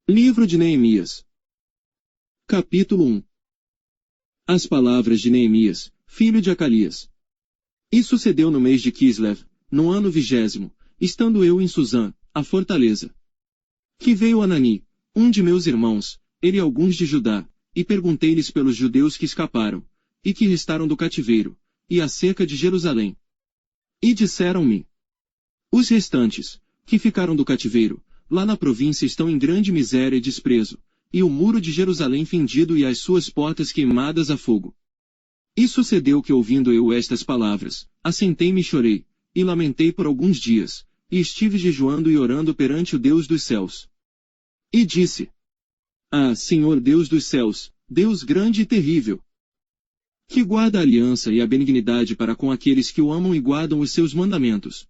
Livro de Neemias. Capítulo 1. As palavras de Neemias, filho de Acalias. E sucedeu no mês de Quislev, no ano 20º, estando eu em Susã, a fortaleza, que veio Anani, um de meus irmãos, ele e alguns de Judá, e perguntei-lhes pelos judeus que escaparam, e que restaram do cativeiro, e acerca de Jerusalém. E disseram-me: os restantes, que ficaram do cativeiro, lá na província estão em grande miséria e desprezo, e o muro de Jerusalém fendido e as suas portas queimadas a fogo. E sucedeu que, ouvindo eu estas palavras, assentei-me e chorei, e lamentei por alguns dias, e estive jejuando e orando perante o Deus dos céus. E disse: ah, Senhor Deus dos céus, Deus grande e terrível, que guarda a aliança e a benignidade para com aqueles que o amam e guardam os seus mandamentos.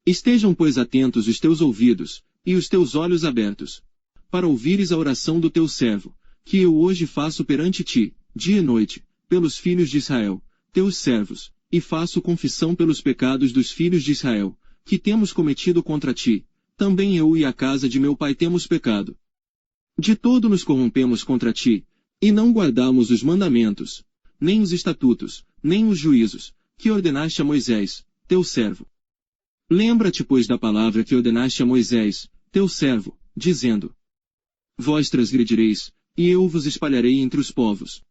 Estejam, pois, atentos os teus ouvidos, e os teus olhos abertos, para ouvires a oração do teu servo, que eu hoje faço perante ti, dia e noite, pelos filhos de Israel, teus servos, e faço confissão pelos pecados dos filhos de Israel, que temos cometido contra ti, também eu e a casa de meu pai temos pecado. De todo nos corrompemos contra ti, e não guardamos os mandamentos, nem os estatutos, nem os juízos, que ordenaste a Moisés, teu servo. Lembra-te, pois, da palavra que ordenaste a Moisés, teu servo, dizendo: vós transgredireis, e eu vos espalharei entre os povos.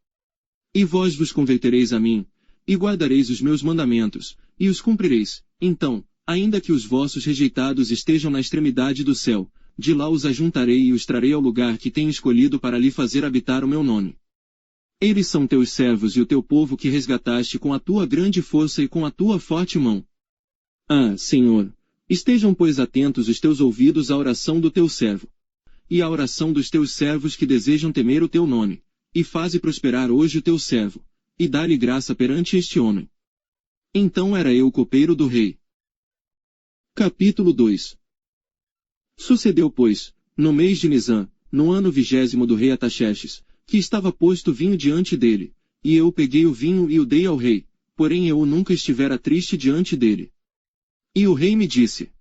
E vós vos convertereis a mim, e guardareis os meus mandamentos, e os cumprireis. Então, ainda que os vossos rejeitados estejam na extremidade do céu, de lá os ajuntarei e os trarei ao lugar que tenho escolhido para lhe fazer habitar o meu nome. Eles são teus servos e o teu povo que resgataste com a tua grande força e com a tua forte mão. Ah, Senhor, estejam, pois, atentos os teus ouvidos à oração do teu servo, e à oração dos teus servos que desejam temer o teu nome, e faze prosperar hoje o teu servo, e dá-lhe graça perante este homem. Então era eu copeiro do rei. Capítulo 2. Sucedeu, pois, no mês de Nisã, no ano 20º do rei Ataxerxes, que estava posto vinho diante dele, e eu peguei o vinho e o dei ao rei, porém eu nunca estivera triste diante dele. E o rei me disse: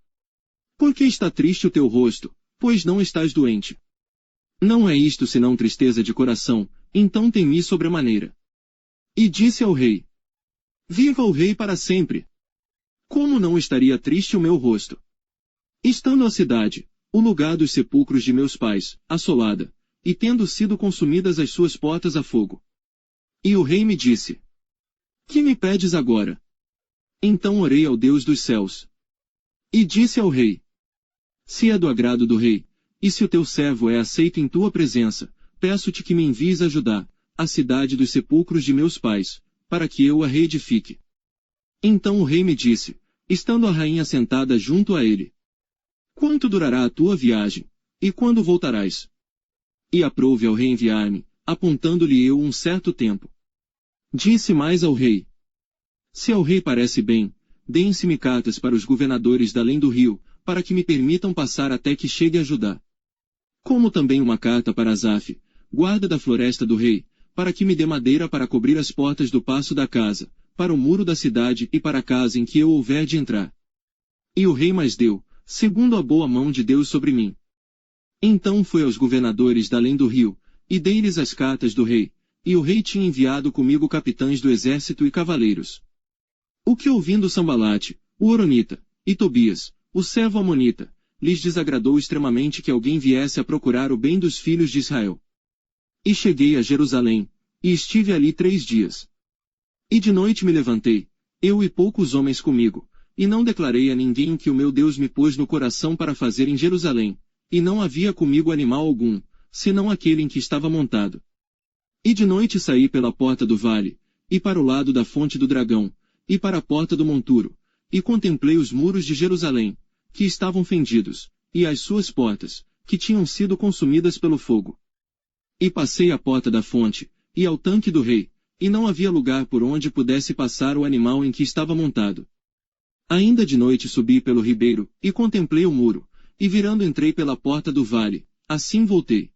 por que está triste o teu rosto, pois não estás doente? Não é isto senão tristeza de coração, então temi sobremaneira. E disse ao rei: viva o rei para sempre! Como não estaria triste o meu rosto? Estando a cidade, o lugar dos sepulcros de meus pais, assolada, e tendo sido consumidas as suas portas a fogo. E o rei me disse: que me pedes agora? Então orei ao Deus dos céus. E disse ao rei: se é do agrado do rei, e se o teu servo é aceito em tua presença, peço-te que me envies a Judá, a cidade dos sepulcros de meus pais, para que eu a reedifique. Então o rei me disse, estando a rainha sentada junto a ele: quanto durará a tua viagem, e quando voltarás? E aprouve ao rei enviar-me, apontando-lhe eu um certo tempo. Disse mais ao rei: se ao rei parece bem, deem-se-me cartas para os governadores da além do rio, para que me permitam passar até que chegue a Judá. Como também uma carta para Asaf, guarda da floresta do rei, para que me dê madeira para cobrir as portas do paço da casa, para o muro da cidade e para a casa em que eu houver de entrar. E o rei mais deu, segundo a boa mão de Deus sobre mim. Então foi aos governadores da além do rio, e dei-lhes as cartas do rei, e o rei tinha enviado comigo capitães do exército e cavaleiros. O que ouvindo Sambalate, o Horonita, e Tobias, o servo amonita, lhes desagradou extremamente que alguém viesse a procurar o bem dos filhos de Israel. E cheguei a Jerusalém, e estive ali 3 dias. E de noite me levantei, eu e poucos homens comigo, e não declarei a ninguém o que o meu Deus me pôs no coração para fazer em Jerusalém, e não havia comigo animal algum, senão aquele em que estava montado. E de noite saí pela porta do vale, e para o lado da fonte do dragão, e para a porta do monturo, e contemplei os muros de Jerusalém, que estavam fendidos, e as suas portas, que tinham sido consumidas pelo fogo. E passei à porta da fonte, e ao tanque do rei, e não havia lugar por onde pudesse passar o animal em que estava montado. Ainda de noite subi pelo ribeiro, e contemplei o muro, e virando entrei pela porta do vale, assim voltei.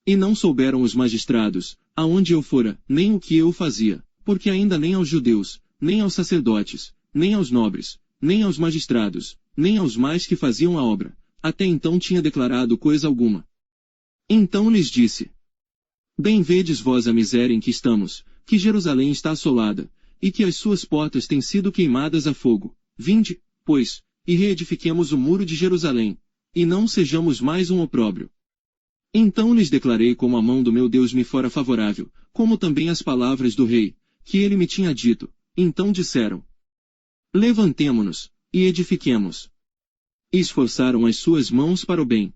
E não souberam os magistrados, aonde eu fora, nem o que eu fazia, porque ainda nem aos judeus, nem aos sacerdotes, nem aos nobres, nem aos magistrados, nem aos mais que faziam a obra, até então tinha declarado coisa alguma. Então lhes disse: Bem vedes vós a miséria em que estamos, que Jerusalém está assolada, e que as suas portas têm sido queimadas a fogo. Vinde, pois, e reedifiquemos o muro de Jerusalém, e não sejamos mais um opróbrio. Então lhes declarei como a mão do meu Deus me fora favorável, como também as palavras do rei, que ele me tinha dito. Então disseram: Levantemo-nos, e edifiquemos. E esforçaram as suas mãos para o bem.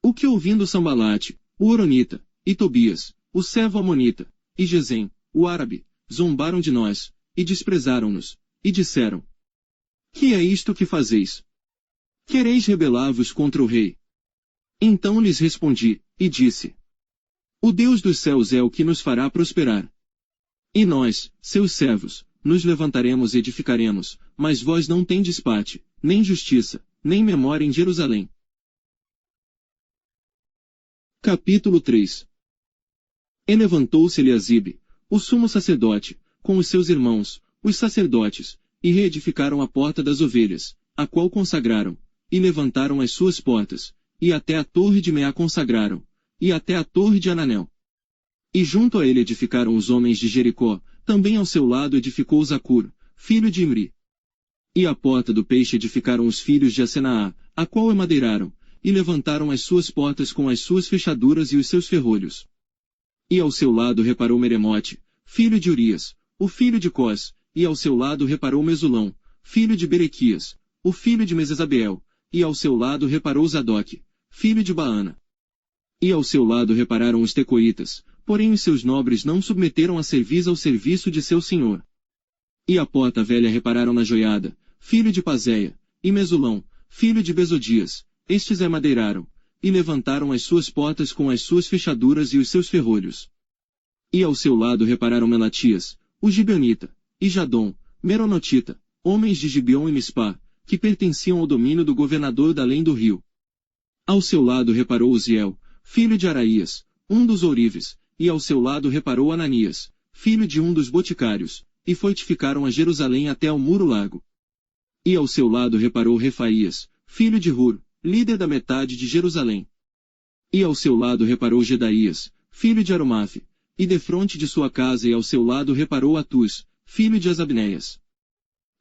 O que ouvindo Sambalate, o Horonita, e Tobias, o servo Amonita, e Gesem, o árabe, zombaram de nós, e desprezaram-nos, e disseram: Que é isto que fazeis? Quereis rebelar-vos contra o rei? Então lhes respondi, e disse: O Deus dos céus é o que nos fará prosperar. E nós, seus servos, nos levantaremos e edificaremos, mas vós não tendes parte, nem justiça, nem memória em Jerusalém. Capítulo 3. E levantou-se Eliasibe, o sumo sacerdote, com os seus irmãos, os sacerdotes, e reedificaram a porta das ovelhas, a qual consagraram, e levantaram as suas portas, e até a torre de Meá consagraram, e até a torre de Ananel. E junto a ele edificaram os homens de Jericó, também ao seu lado edificou Zacur, filho de Imri. E a porta do peixe edificaram os filhos de Asenaá, a qual emadeiraram, e levantaram as suas portas com as suas fechaduras e os seus ferrolhos. E ao seu lado reparou Meremote, filho de Urias, o filho de Cós, e ao seu lado reparou Mesulão, filho de Berequias, o filho de Mesesabeel, e ao seu lado reparou Zadoque, filho de Baana. E ao seu lado repararam os tecoitas, porém os seus nobres não submeteram a cerviz ao serviço de seu senhor. E a porta velha repararam na joiada, filho de Pazéia, e Mesulão, filho de Besodias, estes madeiraram, e levantaram as suas portas com as suas fechaduras e os seus ferrolhos. E ao seu lado repararam Melatias, o Gibeonita, e Jadom, Meronotita, homens de Gibeon e Mispá, que pertenciam ao domínio do governador da além do rio. Ao seu lado reparou Uziel, filho de Araías, um dos ourives, e ao seu lado reparou Ananias, filho de um dos boticários, e fortificaram a Jerusalém até ao muro largo. E ao seu lado reparou Refaías, filho de Hur, líder da metade de Jerusalém. E ao seu lado reparou Gedaías, filho de Aromafe, e defronte de sua casa e ao seu lado reparou Atus, filho de Asabneias.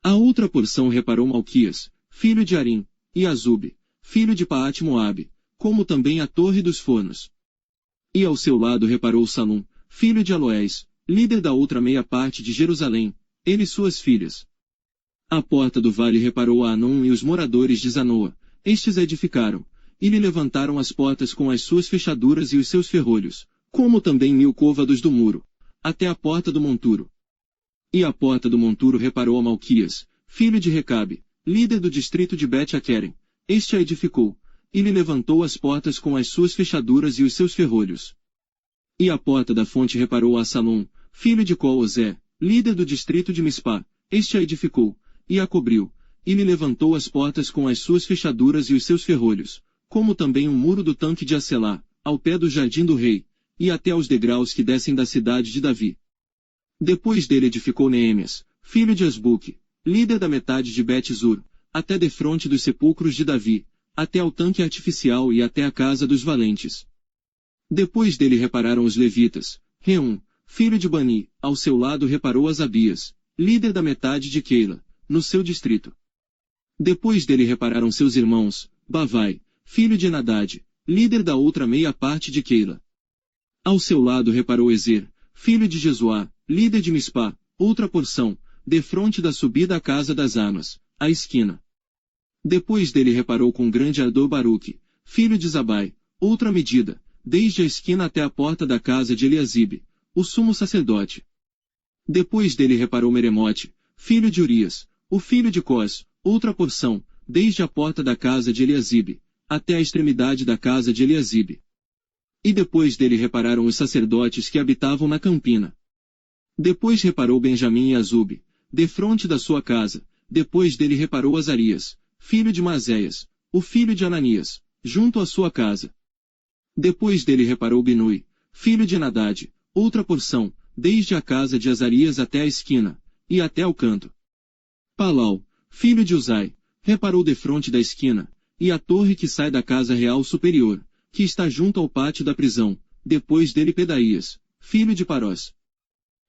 A outra porção reparou Malquias, filho de Arim, e Azube, filho de Paate-Moabe, como também a torre dos fornos. E ao seu lado reparou Salum, filho de Aloés, líder da outra meia parte de Jerusalém, ele e suas filhas. A porta do vale reparou a Anon e os moradores de Zanoa, estes a edificaram, e lhe levantaram as portas com as suas fechaduras e os seus ferrolhos, como também 1000 côvados do muro, até a porta do monturo. E a porta do monturo reparou a Malquias, filho de Recabe, líder do distrito de Bet-Aquerem, este a edificou, e lhe levantou as portas com as suas fechaduras e os seus ferrolhos. E a porta da fonte reparou a Salom, filho de Col-Ozé, líder do distrito de Mispá, este a edificou, e a cobriu, e lhe levantou as portas com as suas fechaduras e os seus ferrolhos, como também o muro do tanque de Acelá, ao pé do jardim do rei, e até aos degraus que descem da cidade de Davi. Depois dele edificou Neemias, filho de Asbuque, líder da metade de Bet-Zur, até defronte dos sepulcros de Davi, até ao tanque artificial e até a casa dos valentes. Depois dele repararam os levitas, Reum, filho de Bani, ao seu lado reparou Asabias, líder da metade de Keila, no seu distrito. Depois dele repararam seus irmãos, Bavai, filho de Enadad, líder da outra meia parte de Keila. Ao seu lado reparou Ezer, filho de Jesuá, líder de Mispá, outra porção, defronte da subida à casa das armas, à esquina. Depois dele reparou com grande ardor Baruque, filho de Zabai, outra medida, desde a esquina até a porta da casa de Eliasibe, o sumo sacerdote. Depois dele reparou Meremote, filho de Urias, o filho de Cós, outra porção, desde a porta da casa de Eliasibe, até a extremidade da casa de Eliasibe. E depois dele repararam os sacerdotes que habitavam na campina. Depois reparou Benjamim e Azube, defronte da sua casa, depois dele reparou Azarias, filho de Maazéias, o filho de Ananias, junto à sua casa. Depois dele reparou Binui, filho de Enadad, outra porção, desde a casa de Azarias até a esquina, e até o canto. Palau, filho de Uzai, reparou defronte da esquina, e a torre que sai da casa real superior, que está junto ao pátio da prisão, depois dele Pedaías, filho de Parós.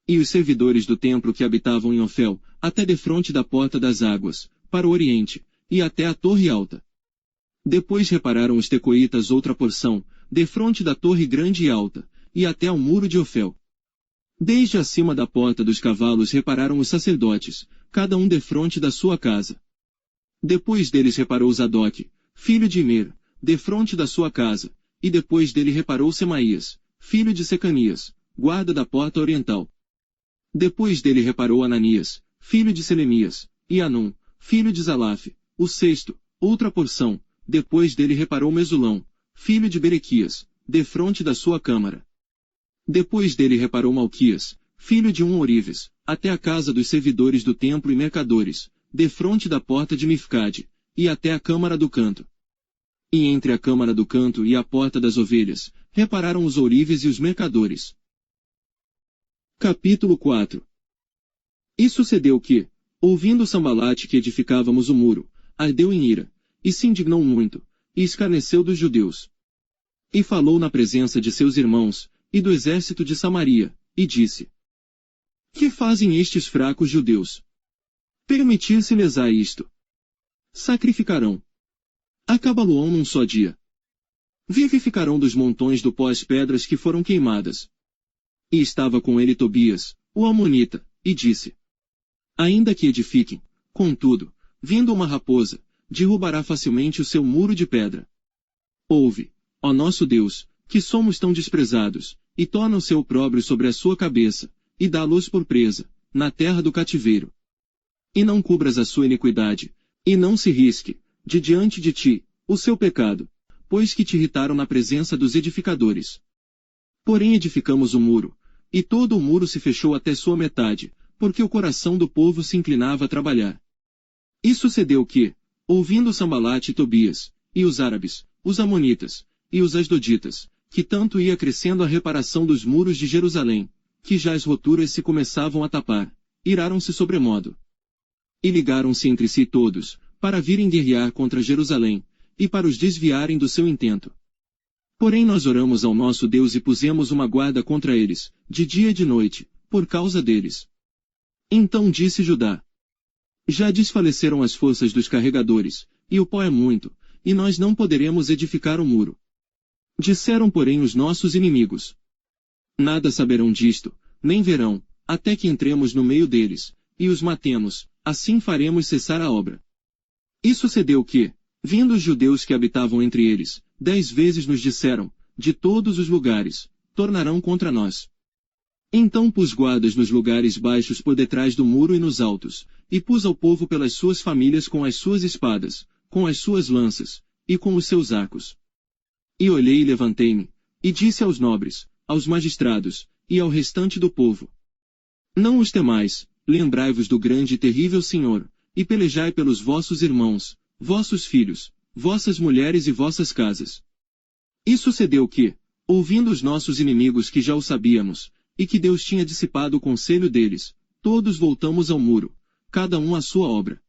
E os servidores do templo que habitavam em Ofel, até defronte da porta das águas, para o oriente, e até a torre alta. Depois repararam os tecoitas outra porção, defronte da torre grande e alta, e até ao muro de Ofel. Desde acima da porta dos cavalos repararam os sacerdotes, cada um defronte da sua casa. Depois deles reparou Zadoque, filho de Imer, defronte da sua casa, e depois dele reparou Semaías, filho de Secanias, guarda da porta oriental. Depois dele reparou Ananias, filho de Selemias, e Anum, filho de Zalaf, o sexto, outra porção, depois dele reparou Mesulão, filho de Berequias, defronte da sua câmara. Depois dele reparou Malquias, filho de Orives, até a casa dos servidores do templo e mercadores, defronte da porta de Mifcade, e até a câmara do canto. E entre a câmara do canto e a porta das ovelhas, repararam os ourives e os mercadores. Capítulo 4. E sucedeu que, ouvindo Sambalate que edificávamos o muro, ardeu em ira, e se indignou muito, e escarneceu dos judeus. E falou na presença de seus irmãos, e do exército de Samaria, e disse: Que fazem estes fracos judeus? Permitir-se-lhes-á isto? Sacrificarão. Acabá-lo-ão num só dia. Vivificarão dos montões do pó as pedras que foram queimadas. E estava com ele Tobias, o amonita, e disse: Ainda que edifiquem, contudo, vindo uma raposa, derrubará facilmente o seu muro de pedra. Ouve, ó nosso Deus, que somos tão desprezados, e torna o seu opróbrio sobre a sua cabeça, e dá-los por presa, na terra do cativeiro. E não cubras a sua iniquidade, e não se risque, de diante de ti, o seu pecado, pois que te irritaram na presença dos edificadores. Porém edificamos o muro, e todo o muro se fechou até sua metade, porque o coração do povo se inclinava a trabalhar. E sucedeu que, ouvindo Sambalate e Tobias, e os árabes, os amonitas, e os asdoditas, que tanto ia crescendo a reparação dos muros de Jerusalém, que já as roturas se começavam a tapar, iraram-se sobremodo. E ligaram-se entre si todos, para virem guerrear contra Jerusalém, e para os desviarem do seu intento. Porém nós oramos ao nosso Deus e pusemos uma guarda contra eles, de dia e de noite, por causa deles. Então disse Judá: Já desfaleceram as forças dos carregadores, e o pó é muito, e nós não poderemos edificar o muro. Disseram porém os nossos inimigos: Nada saberão disto, nem verão, até que entremos no meio deles, e os matemos, assim faremos cessar a obra. E sucedeu que, vindo os judeus que habitavam entre eles, 10 vezes nos disseram, de todos os lugares, tornarão contra nós. Então pus guardas nos lugares baixos por detrás do muro e nos altos, e pus ao povo pelas suas famílias com as suas espadas, com as suas lanças, e com os seus arcos. E olhei e levantei-me, e disse aos nobres, aos magistrados, e ao restante do povo: Não os temais, lembrai-vos do grande e terrível Senhor, e pelejai pelos vossos irmãos, vossos filhos, vossas mulheres e vossas casas. E sucedeu que, ouvindo os nossos inimigos que já o sabíamos, e que Deus tinha dissipado o conselho deles, todos voltamos ao muro, cada um à sua obra.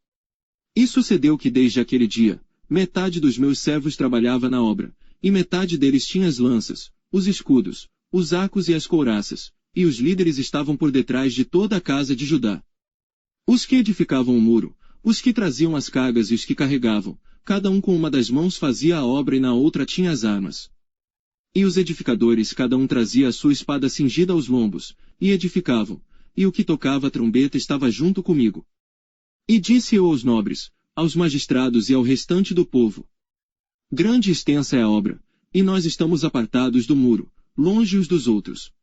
E sucedeu que desde aquele dia, metade dos meus servos trabalhava na obra, e metade deles tinha as lanças, os escudos, os arcos e as couraças, e os líderes estavam por detrás de toda a casa de Judá. Os que edificavam o muro, os que traziam as cargas e os que carregavam, cada um com uma das mãos fazia a obra e na outra tinha as armas. E os edificadores cada um trazia a sua espada cingida aos lombos, e edificavam, e o que tocava a trombeta estava junto comigo. E disse eu aos nobres, aos magistrados e ao restante do povo: Grande e extensa é a obra, e nós estamos apartados do muro, longe uns dos outros.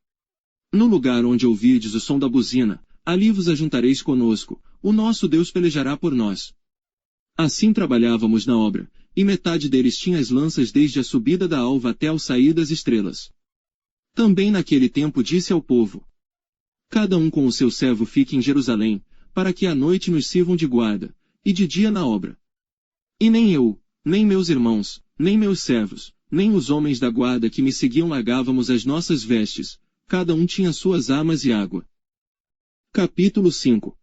No lugar onde ouvirdes o som da buzina, ali vos ajuntareis conosco, o nosso Deus pelejará por nós. Assim trabalhávamos na obra, e metade deles tinha as lanças desde a subida da alva até ao sair das estrelas. Também naquele tempo disse ao povo: Cada um com o seu servo fique em Jerusalém, para que à noite nos sirvam de guarda, e de dia na obra. E nem eu, nem meus irmãos, nem meus servos, nem os homens da guarda que me seguiam largávamos as nossas vestes, cada um tinha suas armas e água. Capítulo 5.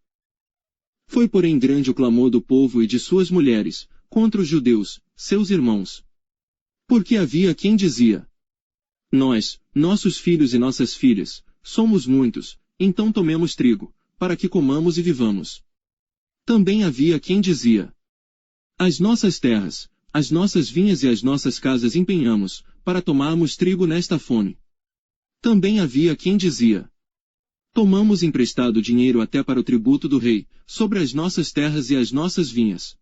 Foi porém grande o clamor do povo e de suas mulheres, contra os judeus, seus irmãos. Porque havia quem dizia: nós, nossos filhos e nossas filhas, somos muitos, então tomemos trigo, para que comamos e vivamos. Também havia quem dizia: as nossas terras, as nossas vinhas e as nossas casas empenhamos, para tomarmos trigo nesta fome. Também havia quem dizia: tomamos emprestado dinheiro até para o tributo do rei, sobre as nossas terras e as nossas vinhas.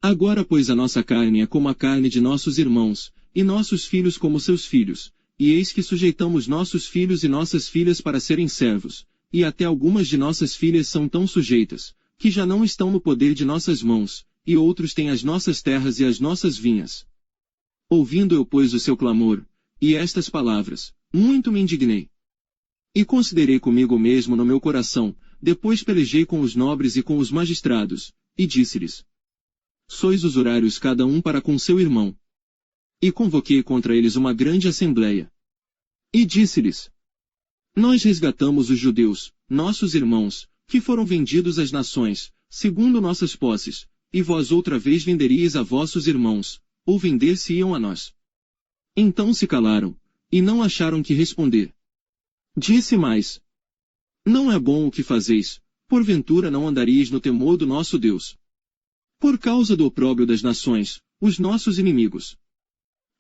Agora pois a nossa carne é como a carne de nossos irmãos, e nossos filhos como seus filhos, e eis que sujeitamos nossos filhos e nossas filhas para serem servos, e até algumas de nossas filhas são tão sujeitas, que já não estão no poder de nossas mãos, e outros têm as nossas terras e as nossas vinhas. Ouvindo eu pois o seu clamor, e estas palavras, muito me indignei. E considerei comigo mesmo no meu coração, depois pelejei com os nobres e com os magistrados, e disse-lhes: sois usurários cada um para com seu irmão. E convoquei contra eles uma grande assembleia. E disse-lhes: nós resgatamos os judeus, nossos irmãos, que foram vendidos às nações, segundo nossas posses, e vós outra vez venderíeis a vossos irmãos, ou vender-se-iam a nós. Então se calaram, e não acharam que responder. Disse mais: não é bom o que fazeis, porventura não andaríeis no temor do nosso Deus. Por causa do opróbrio das nações, os nossos inimigos.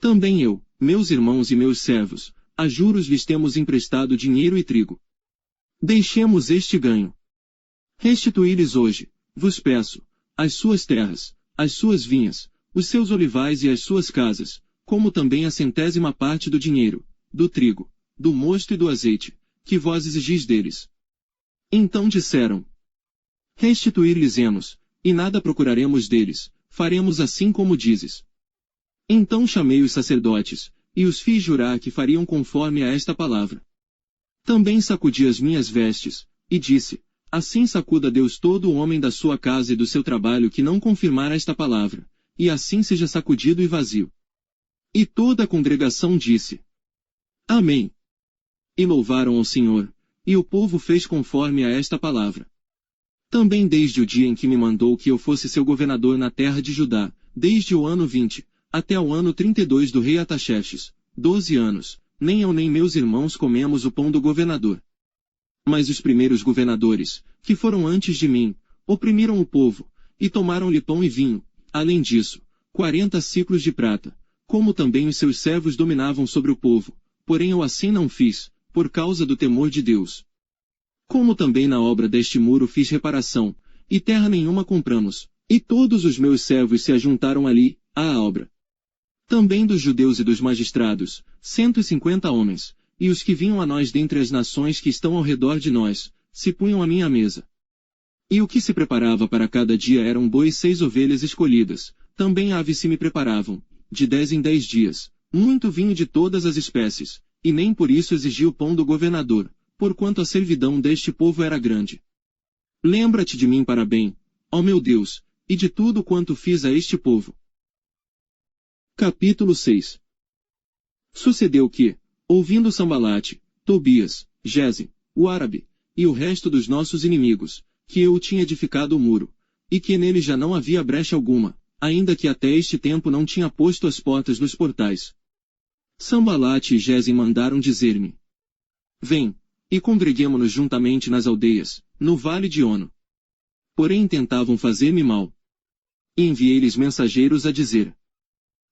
Também eu, meus irmãos e meus servos, a juros lhes temos emprestado dinheiro e trigo. Deixemos este ganho. Restituí-lhes hoje, vos peço, as suas terras, as suas vinhas, os seus olivais e as suas casas, como também a 100ª parte do dinheiro, do trigo, do mosto e do azeite, que vós exigis deles. Então disseram: restituir-lhes-emos, e nada procuraremos deles, faremos assim como dizes. Então chamei os sacerdotes, e os fiz jurar que fariam conforme a esta palavra. Também sacudi as minhas vestes, e disse: assim sacuda Deus todo o homem da sua casa e do seu trabalho que não confirmar esta palavra, e assim seja sacudido e vazio. E toda a congregação disse: amém. E louvaram ao Senhor, e o povo fez conforme a esta palavra. Também desde o dia em que me mandou que eu fosse seu governador na terra de Judá, desde o ano 20, até o ano 32 do rei Ataxerxes, 12 anos, nem eu nem meus irmãos comemos o pão do governador. Mas os primeiros governadores, que foram antes de mim, oprimiram o povo, e tomaram-lhe pão e vinho, além disso, 40 siclos de prata, como também os seus servos dominavam sobre o povo, porém eu assim não fiz, por causa do temor de Deus. Como também na obra deste muro fiz reparação, e terra nenhuma compramos, e todos os meus servos se ajuntaram ali, à obra. Também dos judeus e dos magistrados, 150 homens, e os que vinham a nós dentre as nações que estão ao redor de nós, se punham à minha mesa. E o que se preparava para cada dia eram bois 6 ovelhas escolhidas, também aves se me preparavam, de 10 em 10 dias, muito vinho de todas as espécies, e nem por isso exigi o pão do governador, porquanto a servidão deste povo era grande. Lembra-te de mim para bem, ó meu Deus, e de tudo quanto fiz a este povo. Capítulo 6. Sucedeu que, ouvindo Sambalate, Tobias, Gesem, o árabe, e o resto dos nossos inimigos, que eu tinha edificado o muro, e que nele já não havia brecha alguma, ainda que até este tempo não tinha posto as portas nos portais. Sambalate e Gesem mandaram dizer-me: vem, e congreguemo-nos juntamente nas aldeias, no vale de Ono. Porém tentavam fazer-me mal. E enviei-lhes mensageiros a dizer: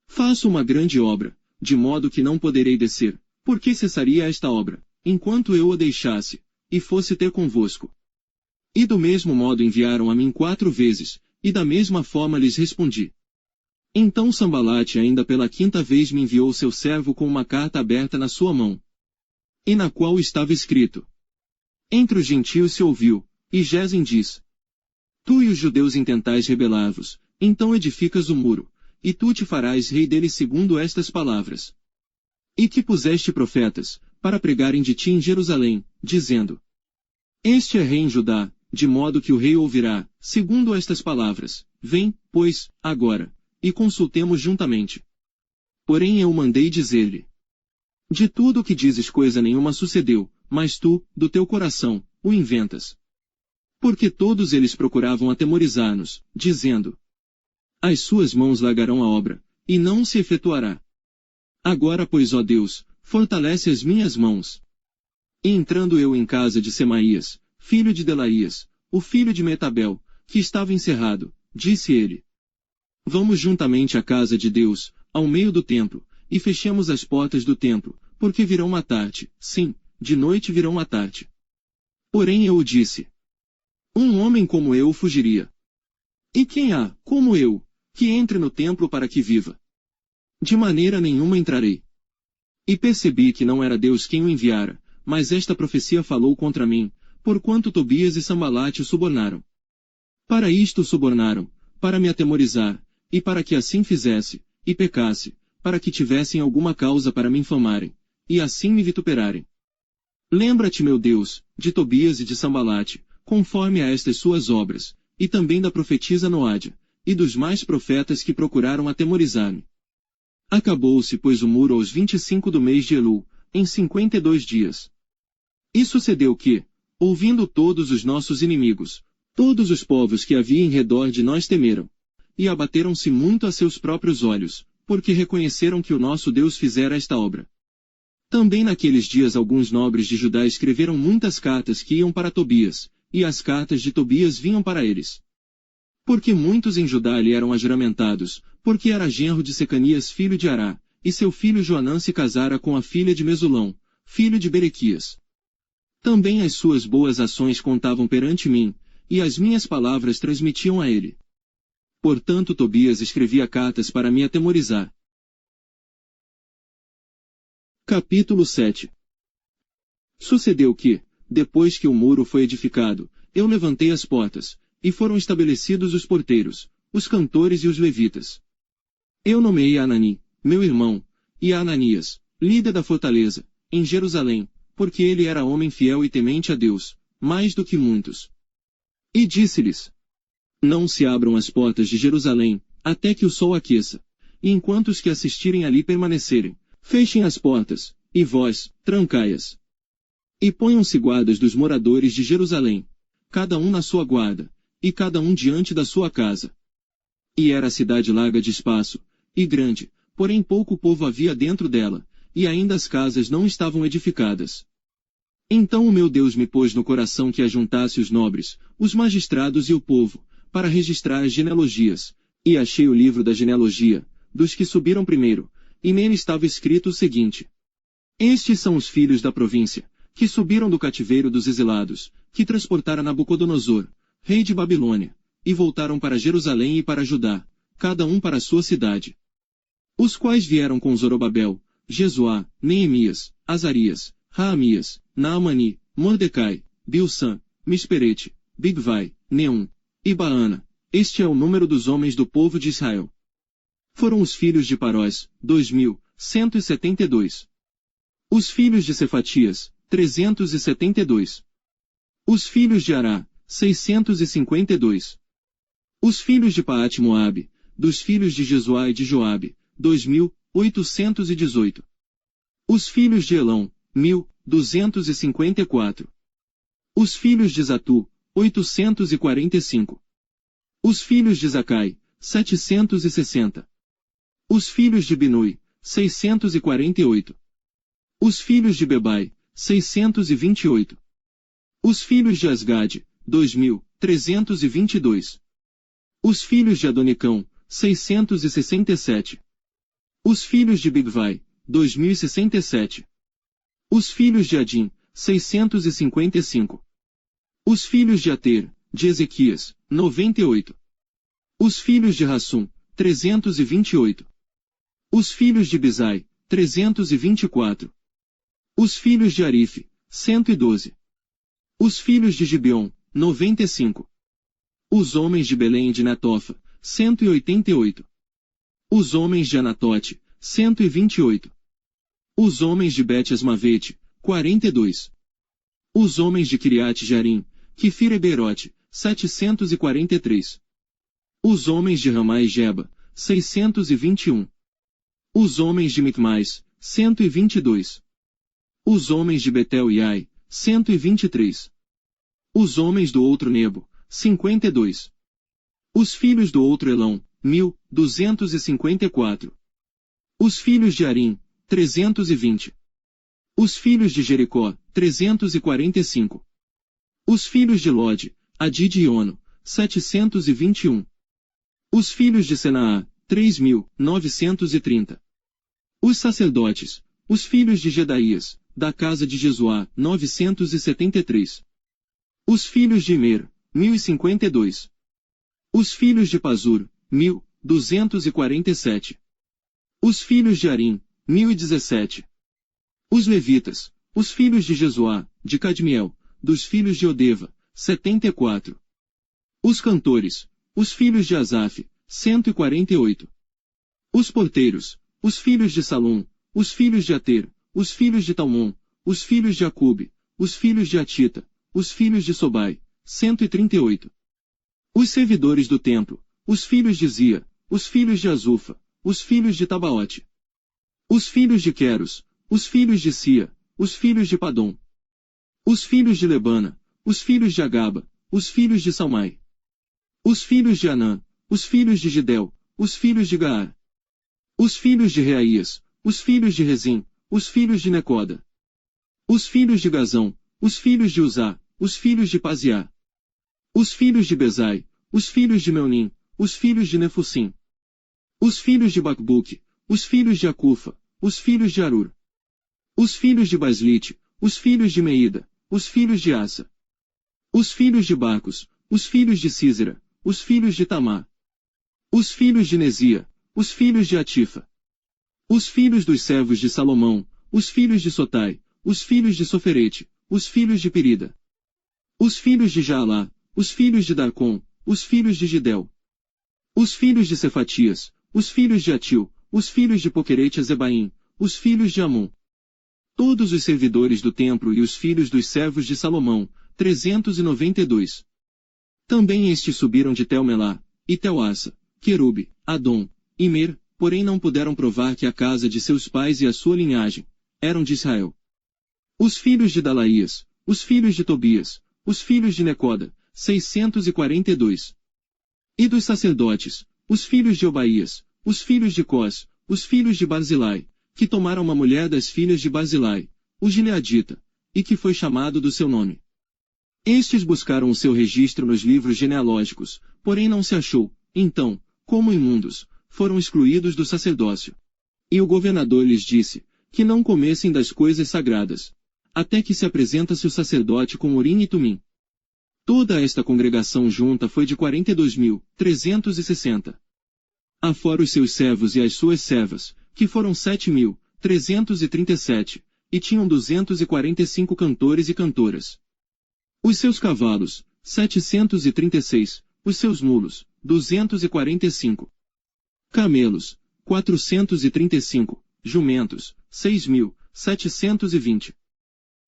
faço uma grande obra, de modo que não poderei descer, porque cessaria esta obra, enquanto eu a deixasse, e fosse ter convosco. E do mesmo modo enviaram a mim 4 vezes, e da mesma forma lhes respondi. Então Sambalate ainda pela 5ª vez me enviou seu servo com uma carta aberta na sua mão, e na qual estava escrito: entre os gentios se ouviu, e Gesem diz: tu e os judeus intentais rebelar-vos, então edificas o muro, e tu te farás rei dele segundo estas palavras. E que puseste profetas, para pregarem de ti em Jerusalém, dizendo: este é rei em Judá, de modo que o rei ouvirá, segundo estas palavras. Vem, pois, agora, e consultemos juntamente. Porém eu mandei dizer-lhe: de tudo o que dizes coisa nenhuma sucedeu, mas tu, do teu coração, o inventas. Porque todos eles procuravam atemorizar-nos, dizendo: as suas mãos largarão a obra, e não se efetuará. Agora pois, ó Deus, fortalece as minhas mãos. E entrando eu em casa de Semaías, filho de Delaías, o filho de Metabel, que estava encerrado, disse ele: Vamos juntamente à casa de Deus, ao meio do templo, e fechemos as portas do templo, porque virão matar-te, sim, de noite virão matar-te. Porém eu disse: Um homem como eu fugiria. E quem há, como eu, que entre no templo para que viva? De maneira nenhuma entrarei. E percebi que não era Deus quem o enviara, mas esta profecia falou contra mim, porquanto Tobias e Sambalate o subornaram. Para isto o subornaram, para me atemorizar, e para que assim fizesse, e pecasse, para que tivessem alguma causa para me infamarem, e assim me vituperarem. Lembra-te, meu Deus, de Tobias e de Sambalate, conforme a estas suas obras, e também da profetisa Noádia, e dos mais profetas que procuraram atemorizar-me. Acabou-se, pois, o muro aos 25 do mês de Elul, em 52 dias. E sucedeu que, ouvindo todos os nossos inimigos, todos os povos que havia em redor de nós temeram, e abateram-se muito a seus próprios olhos, porque reconheceram que o nosso Deus fizera esta obra. Também naqueles dias alguns nobres de Judá escreveram muitas cartas que iam para Tobias, e as cartas de Tobias vinham para eles. Porque muitos em Judá lhe eram ajuramentados, porque era genro de Secanias filho de Ará, e seu filho Joanã se casara com a filha de Mesulão, filho de Berequias. Também as suas boas ações contavam perante mim, e as minhas palavras transmitiam a ele. Portanto Tobias escrevia cartas para me atemorizar. Capítulo 7. Sucedeu que, depois que o muro foi edificado, eu levantei as portas, e foram estabelecidos os porteiros, os cantores e os levitas. Eu nomeei a Anani, meu irmão, e a Ananias, líder da fortaleza, em Jerusalém, porque ele era homem fiel e temente a Deus, mais do que muitos. E disse-lhes: Não se abram as portas de Jerusalém, até que o sol aqueça, e enquanto os que assistirem ali permanecerem, fechem as portas, e vós, trancai-as. E ponham-se guardas dos moradores de Jerusalém, cada um na sua guarda, e cada um diante da sua casa. E era a cidade larga de espaço, e grande, porém pouco povo havia dentro dela, e ainda as casas não estavam edificadas. Então o meu Deus me pôs no coração que ajuntasse os nobres, os magistrados e o povo, para registrar as genealogias, e achei o livro da genealogia, dos que subiram primeiro, e nele estava escrito o seguinte: Estes são os filhos da província, que subiram do cativeiro dos exilados, que transportaram Nabucodonosor, rei de Babilônia, e voltaram para Jerusalém e para Judá, cada um para a sua cidade. Os quais vieram com Zorobabel, Jesuá, Neemias, Azarias, Raamias, Naamani, Mordecai, Bilsã, Misperete, Bigvai, Neum, e Baana. Este é o número dos homens do povo de Israel. Foram os filhos de Parós, 2.172. Os filhos de Cefatias, 372. Os filhos de Ará, 652. Os filhos de Paate-Moabe, dos filhos de Jesuá e de Joabe, 2.818. Os filhos de Elão, 1.254. Os filhos de Zatu, 845. Os filhos de Zacai, 760. Os filhos de Binui, 648. Os filhos de Bebai, 628. Os filhos de Asgade, 2.322. Os filhos de Adonicão, 667. Os filhos de Bigvai, 2.067. Os filhos de Adim, 655. Os filhos de Ater, de Ezequias, 98. Os filhos de Rassum, 328. Os filhos de Bizai, 324. Os filhos de Arife, 112. Os filhos de Gibeon, 95. Os homens de Belém e de Netofa, 188. Os homens de Anatote, 128. Os homens de Bet-Esmavete, 42. Os homens de Kiriat-Jearim, Kefir e Beerote, 743. Os homens de Ramá e Geba, 621. Os homens de Micmais, 122. Os homens de Betel e Ai, 123. Os homens do outro Nebo, 52. Os filhos do outro Elão, 1.254. Os filhos de Arim, 320. Os filhos de Jericó, 345. Os filhos de Lode, Adid e Ono, 721. Os filhos de Senaá, 3.930. Os sacerdotes, os filhos de Gedaías, da casa de Jesuá, 973. Os filhos de Imer, 1052. Os filhos de Pazur, 1.247. Os filhos de Arim, 1017. Os levitas, os filhos de Jesuá, de Cadmiel, dos filhos de Odeva, 74. Os cantores, os filhos de Asaf, 148. Os porteiros, os filhos de Salom, os filhos de Ater, os filhos de Talmon, os filhos de Acube, os filhos de Atita, os filhos de Sobai, 138. Os servidores do templo, os filhos de Zia, os filhos de Azufa, os filhos de Tabaote. Os filhos de Queros, os filhos de Sia, os filhos de Padom. Os filhos de Lebana, os filhos de Agaba, os filhos de Salmai. Os filhos de Anã, os filhos de Gidel, os filhos de Gaar. Os filhos de Reaías, os filhos de Rezim, os filhos de Necoda. Os filhos de Gazão, os filhos de Uzá, os filhos de Paziá. Os filhos de Bezai, os filhos de Meunim, os filhos de Nefussim. Os filhos de Bacbuque, os filhos de Acufa, os filhos de Arur. Os filhos de Baslite, os filhos de Meida, os filhos de Assa. Os filhos de Bacos, os filhos de Císera, os filhos de Tamá. Os filhos de Nezia, os filhos de Atifa. Os filhos dos servos de Salomão, os filhos de Sotai, os filhos de Soferete, os filhos de Perida. Os filhos de Jaalá, os filhos de Darcon, os filhos de Gidel. Os filhos de Cefatias, os filhos de Atil, os filhos de Poquerete Zebaim, os filhos de Amon. Todos os servidores do templo e os filhos dos servos de Salomão, 392. Também estes subiram de Tel-Melá, e Tel-Assa, Querube, Adom, Imer, porém não puderam provar que a casa de seus pais e a sua linhagem eram de Israel. Os filhos de Dalaías, os filhos de Tobias, os filhos de Necoda, 642. E dos sacerdotes, os filhos de Obaías, os filhos de Cós, os filhos de Barzilai, que tomaram uma mulher das filhas de Barzilai, o gileadita, e que foi chamado do seu nome. Estes buscaram o seu registro nos livros genealógicos, porém não se achou, então, como imundos, foram excluídos do sacerdócio. E o governador lhes disse, que não comessem das coisas sagradas, até que se apresenta-se o sacerdote com Urim e Tumim. Toda esta congregação junta foi de 42.360. Afora os seus servos e as suas servas, que foram 7.337, e tinham 245 cantores e cantoras. Os seus cavalos, 736, os seus mulos, 245. Camelos, 435, jumentos, 6.720.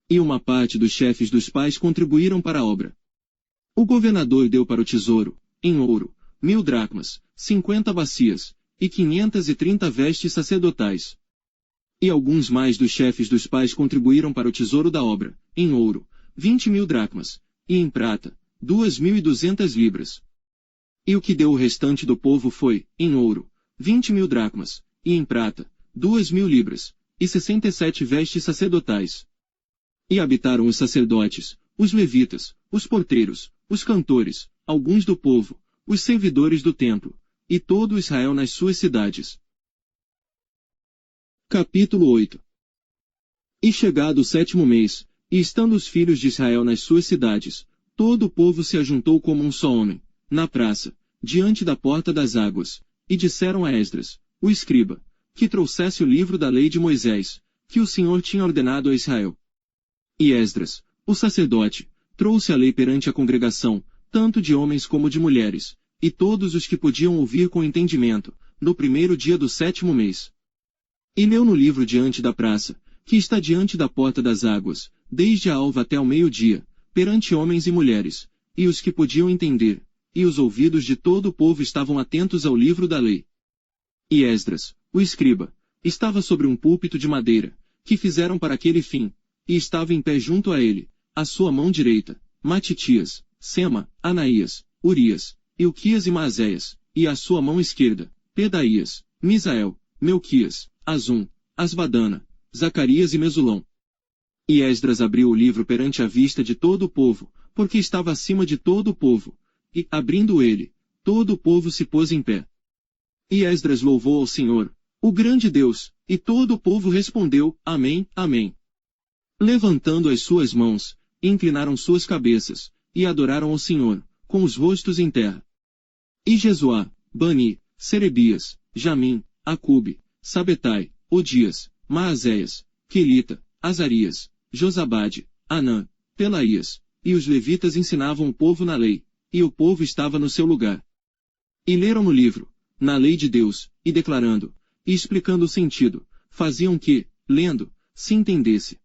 E uma parte dos chefes dos pais contribuíram para a obra. O governador deu para o tesouro, em ouro, 1.000 dracmas, 50 bacias, e 530 vestes sacerdotais. E alguns mais dos chefes dos pais contribuíram para o tesouro da obra, em ouro, 20.000 dracmas, e em prata, 2.200 libras. E o que deu o restante do povo foi, em ouro, 20.000 dracmas, e em prata, 2.000 libras, e 67 vestes sacerdotais. E habitaram os sacerdotes, os levitas, os porteiros, os cantores, alguns do povo, os servidores do templo, e todo Israel nas suas cidades. Capítulo 8. E chegado o 7º mês, e estando os filhos de Israel nas suas cidades, todo o povo se ajuntou como um só homem, na praça, diante da porta das águas, e disseram a Esdras, o escriba, que trouxesse o livro da lei de Moisés, que o Senhor tinha ordenado a Israel. E Esdras, o sacerdote, trouxe a lei perante a congregação, tanto de homens como de mulheres, e todos os que podiam ouvir com entendimento, no primeiro dia do 7º mês. E leu no livro diante da praça, que está diante da porta das águas, desde a alva até ao meio-dia, perante homens e mulheres, e os que podiam entender, e os ouvidos de todo o povo estavam atentos ao livro da lei. E Esdras, o escriba, estava sobre um púlpito de madeira, que fizeram para aquele fim, e estava em pé junto a ele, à sua mão direita, Matitias, Sema, Anaías, Urias, Ilquias e Maazéias, e à sua mão esquerda, Pedaías, Misael, Melquias, Azum, Asbadana, Zacarias e Mesulão. E Esdras abriu o livro perante a vista de todo o povo, porque estava acima de todo o povo, e, abrindo ele, todo o povo se pôs em pé. E Esdras louvou ao Senhor, o grande Deus, e todo o povo respondeu, Amém, Amém. Levantando as suas mãos, inclinaram suas cabeças, e adoraram ao Senhor, com os rostos em terra. E Jesuá, Bani, Serebias, Jamim, Acube, Sabetai, Odias, Maazéias, Quelita, Azarias, Josabade, Anã, Pelaías, e os levitas ensinavam o povo na lei, e o povo estava no seu lugar. E leram no livro, na lei de Deus, e declarando, e explicando o sentido, faziam que, lendo, se entendesse.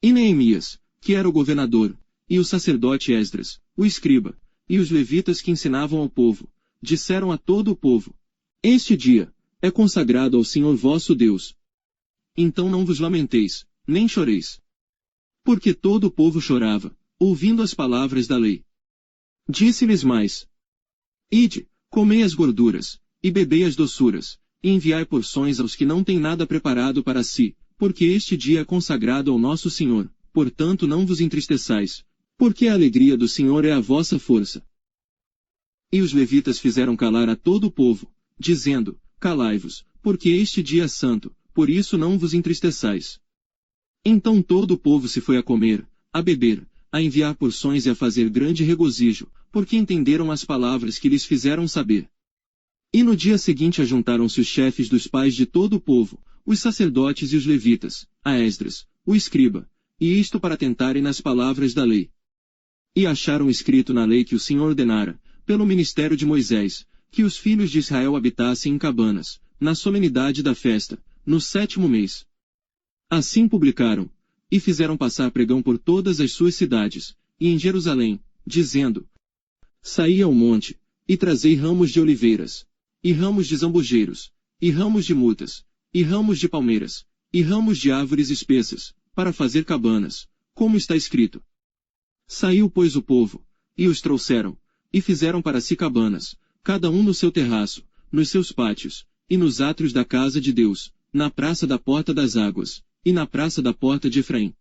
E Neemias, que era o governador, e o sacerdote Esdras, o escriba, e os levitas que ensinavam ao povo, disseram a todo o povo: Este dia é consagrado ao Senhor vosso Deus. Então não vos lamenteis, nem choreis. Porque todo o povo chorava, ouvindo as palavras da lei. Disse-lhes mais: Ide, comei as gorduras, e bebei as doçuras, e enviai porções aos que não têm nada preparado para si, porque este dia é consagrado ao nosso Senhor, portanto não vos entristeçais, porque a alegria do Senhor é a vossa força. E os levitas fizeram calar a todo o povo, dizendo: Calai-vos, porque este dia é santo, por isso não vos entristeçais. Então todo o povo se foi a comer, a beber, a enviar porções e a fazer grande regozijo, porque entenderam as palavras que lhes fizeram saber. E no dia seguinte ajuntaram-se os chefes dos pais de todo o povo, os sacerdotes e os levitas, a Esdras, o escriba, e isto para tentarem nas palavras da lei. E acharam escrito na lei que o Senhor ordenara, pelo ministério de Moisés, que os filhos de Israel habitassem em cabanas, na solenidade da festa, no 7º mês. Assim publicaram, e fizeram passar pregão por todas as suas cidades, e em Jerusalém, dizendo: Saí ao monte, e trazei ramos de oliveiras, e ramos de zambujeiros, e ramos de mutas, e ramos de palmeiras, e ramos de árvores espessas, para fazer cabanas, como está escrito. Saiu, pois, o povo, e os trouxeram, e fizeram para si cabanas, cada um no seu terraço, nos seus pátios, e nos átrios da casa de Deus, na praça da porta das águas, e na praça da porta de Efraim.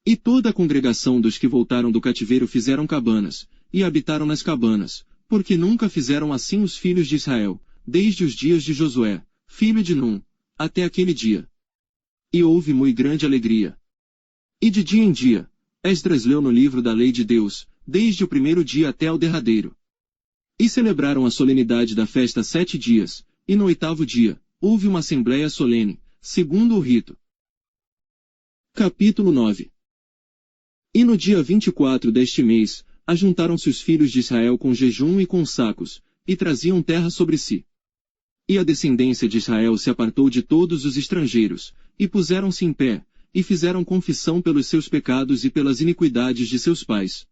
E toda a congregação dos que voltaram do cativeiro fizeram cabanas, e habitaram nas cabanas, porque nunca fizeram assim os filhos de Israel, desde os dias de Josué, filho de Num, até aquele dia. E houve muito grande alegria. E de dia em dia, Esdras leu no livro da lei de Deus, desde o primeiro dia até ao derradeiro. E celebraram a solenidade da festa 7 dias, e no 8º dia, houve uma assembleia solene, segundo o rito. Capítulo 9. E no dia 24 deste mês, ajuntaram-se os filhos de Israel com jejum e com sacos, e traziam terra sobre si. E a descendência de Israel se apartou de todos os estrangeiros, e puseram-se em pé, e fizeram confissão pelos seus pecados e pelas iniquidades de seus pais.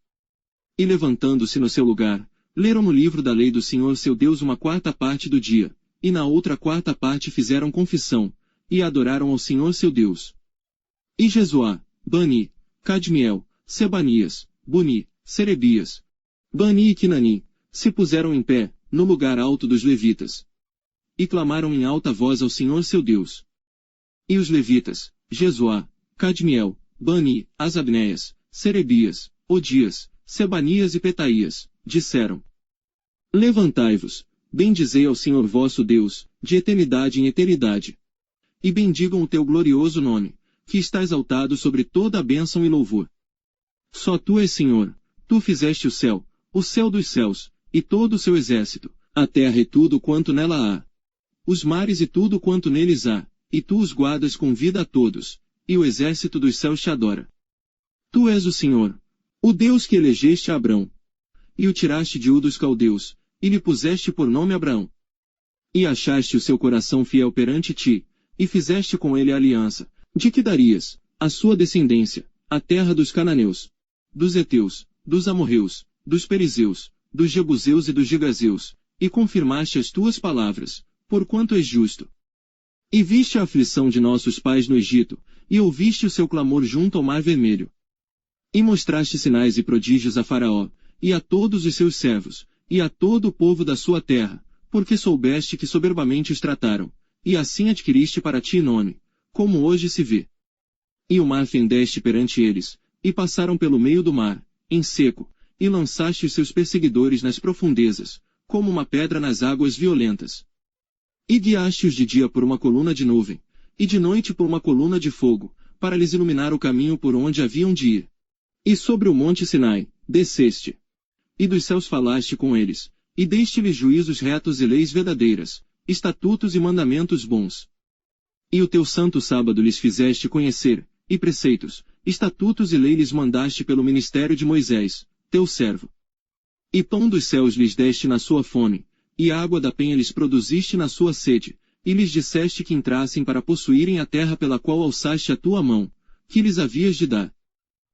E levantando-se no seu lugar, leram no livro da lei do Senhor seu Deus 1/4 parte do dia, e na outra 4 parte fizeram confissão, e adoraram ao Senhor seu Deus. E Jesuá, Bani, Cadmiel, Sebanias, Buni, Serebias, Bani e Quinani, se puseram em pé, no lugar alto dos levitas. E clamaram em alta voz ao Senhor seu Deus. E os levitas, Jesuá, Cadmiel, Bani, Asabneias, Serebias, Odias, Sebanias e Petaías, disseram: Levantai-vos, bendizei ao Senhor vosso Deus, de eternidade em eternidade. E bendigam o teu glorioso nome, que está exaltado sobre toda a bênção e louvor. Só tu és Senhor, tu fizeste o céu dos céus, e todo o seu exército, a terra e tudo quanto nela há. Os mares e tudo quanto neles há, e tu os guardas com vida a todos, e o exército dos céus te adora. Tu és o Senhor, o Deus que elegeste a Abrão. E o tiraste de Ur dos caldeus, e lhe puseste por nome Abraão. E achaste o seu coração fiel perante ti, e fizeste com ele a aliança, de que darias, à sua descendência, a terra dos cananeus, dos heteus, dos amorreus, dos perizeus, dos jebuseus e dos gigazeus, e confirmaste as tuas palavras, porquanto és justo. E viste a aflição de nossos pais no Egito, e ouviste o seu clamor junto ao Mar Vermelho. E mostraste sinais e prodígios a Faraó, e a todos os seus servos, e a todo o povo da sua terra, porque soubeste que soberbamente os trataram, e assim adquiriste para ti nome, como hoje se vê. E o mar fendeste perante eles, e passaram pelo meio do mar, em seco, e lançaste os seus perseguidores nas profundezas, como uma pedra nas águas violentas. E guiaste-os de dia por uma coluna de nuvem, e de noite por uma coluna de fogo, para lhes iluminar o caminho por onde haviam de ir. E sobre o monte Sinai, desceste. E dos céus falaste com eles, e deste-lhes juízos retos e leis verdadeiras, estatutos e mandamentos bons. E o teu santo sábado lhes fizeste conhecer, e preceitos, estatutos e lei lhes mandaste pelo ministério de Moisés, teu servo. E pão dos céus lhes deste na sua fome, e água da penha lhes produziste na sua sede, e lhes disseste que entrassem para possuírem a terra pela qual alçaste a tua mão, que lhes havias de dar.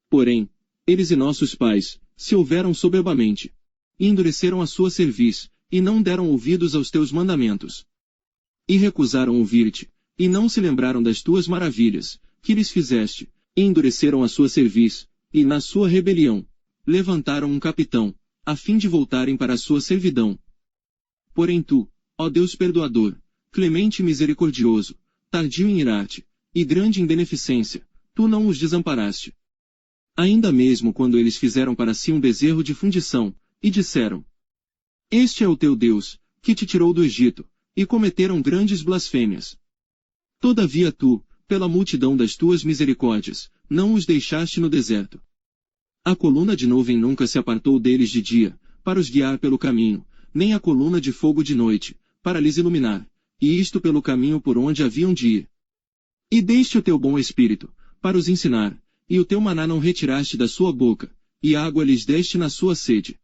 Porém, eles e nossos pais, se houveram soberbamente, e endureceram a sua cerviz, e não deram ouvidos aos teus mandamentos. E recusaram ouvir-te, e não se lembraram das tuas maravilhas, que lhes fizeste, e endureceram a sua cerviz, e na sua rebelião, levantaram um capitão, a fim de voltarem para a sua servidão. Porém tu, ó Deus perdoador, clemente e misericordioso, tardio em irar-te, e grande em beneficência, tu não os desamparaste. Ainda mesmo quando eles fizeram para si um bezerro de fundição, e disseram: Este é o teu Deus, que te tirou do Egito, e cometeram grandes blasfêmias. Todavia tu, pela multidão das tuas misericórdias, não os deixaste no deserto. A coluna de nuvem nunca se apartou deles de dia, para os guiar pelo caminho, nem a coluna de fogo de noite, para lhes iluminar, e isto pelo caminho por onde haviam de ir. E deste o teu bom espírito, para os ensinar, e o teu maná não retiraste da sua boca, e água lhes deste na sua sede.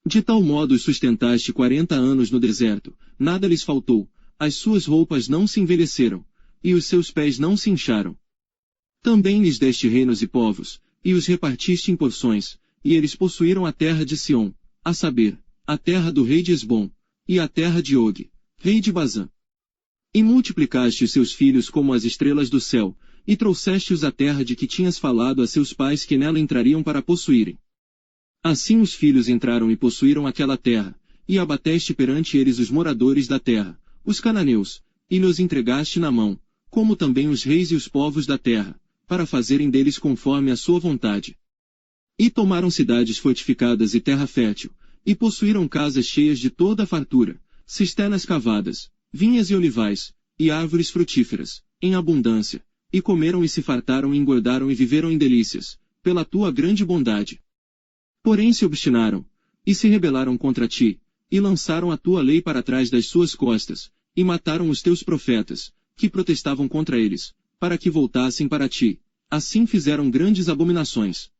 De tal modo os sustentaste 40 anos no deserto, nada lhes faltou, as suas roupas não se envelheceram, e os seus pés não se incharam. Também lhes deste reinos e povos, e os repartiste em porções, e eles possuíram a terra de Sião, a saber, a terra do rei de Esbom, e a terra de Og, rei de Bazã. E multiplicaste os seus filhos como as estrelas do céu, e trouxeste-os à terra de que tinhas falado a seus pais que nela entrariam para possuírem. Assim os filhos entraram e possuíram aquela terra, e abateste perante eles os moradores da terra, os cananeus, e lhes entregaste na mão, como também os reis e os povos da terra, para fazerem deles conforme a sua vontade. E tomaram cidades fortificadas e terra fértil, e possuíram casas cheias de toda a fartura, cisternas cavadas, vinhas e olivais, e árvores frutíferas, em abundância, e comeram e se fartaram e engordaram e viveram em delícias, pela tua grande bondade. Porém se obstinaram, e se rebelaram contra ti, e lançaram a tua lei para trás das suas costas, e mataram os teus profetas, que protestavam contra eles, para que voltassem para ti. Assim fizeram grandes abominações.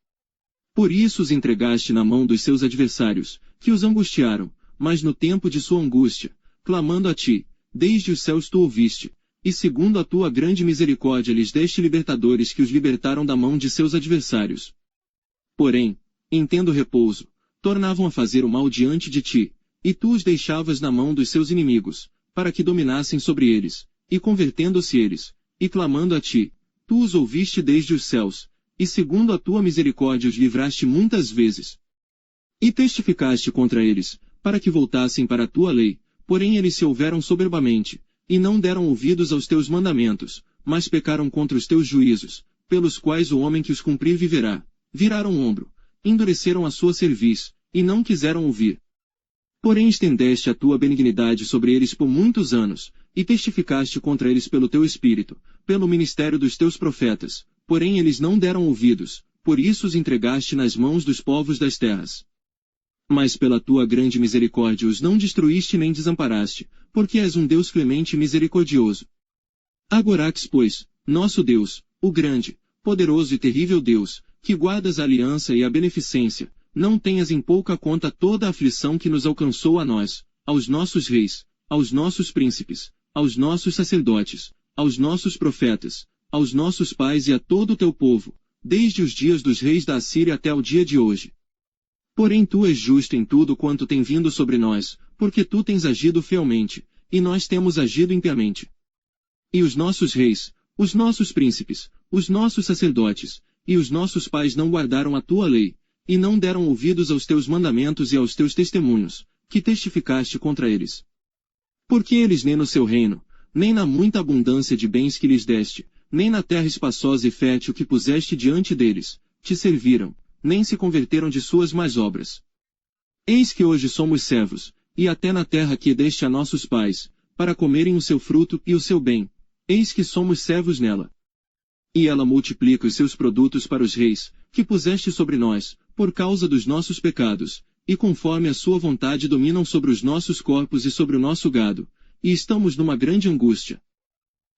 Por isso os entregaste na mão dos seus adversários, que os angustiaram, mas no tempo de sua angústia, clamando a ti, desde os céus tu ouviste, e segundo a tua grande misericórdia lhes deste libertadores que os libertaram da mão de seus adversários. Porém, em tendo repouso, tornavam a fazer o mal diante de ti, e tu os deixavas na mão dos seus inimigos, para que dominassem sobre eles, e convertendo-se eles, e clamando a ti, tu os ouviste desde os céus, e segundo a tua misericórdia os livraste muitas vezes. E testificaste contra eles, para que voltassem para a tua lei, porém eles se houveram soberbamente, e não deram ouvidos aos teus mandamentos, mas pecaram contra os teus juízos, pelos quais o homem que os cumprir viverá. Viraram o ombro, endureceram a sua cerviz, e não quiseram ouvir. Porém estendeste a tua benignidade sobre eles por muitos anos, e testificaste contra eles pelo teu espírito, pelo ministério dos teus profetas, porém eles não deram ouvidos, por isso os entregaste nas mãos dos povos das terras. Mas pela tua grande misericórdia os não destruíste nem desamparaste, porque és um Deus clemente e misericordioso. Agorax, pois, nosso Deus, o grande, poderoso e terrível Deus, que guardas a aliança e a beneficência, não tenhas em pouca conta toda a aflição que nos alcançou a nós, aos nossos reis, aos nossos príncipes, aos nossos sacerdotes, aos nossos profetas, aos nossos pais e a todo o teu povo, desde os dias dos reis da Assíria até o dia de hoje. Porém tu és justo em tudo quanto tem vindo sobre nós, porque tu tens agido fielmente, e nós temos agido impiamente. E os nossos reis, os nossos príncipes, os nossos sacerdotes, e os nossos pais não guardaram a tua lei, e não deram ouvidos aos teus mandamentos e aos teus testemunhos, que testificaste contra eles. Porque eles nem no seu reino, nem na muita abundância de bens que lhes deste, nem na terra espaçosa e fértil que puseste diante deles, te serviram, nem se converteram de suas más obras. Eis que hoje somos servos, e até na terra que deste a nossos pais, para comerem o seu fruto e o seu bem, eis que somos servos nela. E ela multiplica os seus produtos para os reis, que puseste sobre nós, por causa dos nossos pecados, e conforme a sua vontade dominam sobre os nossos corpos e sobre o nosso gado, e estamos numa grande angústia.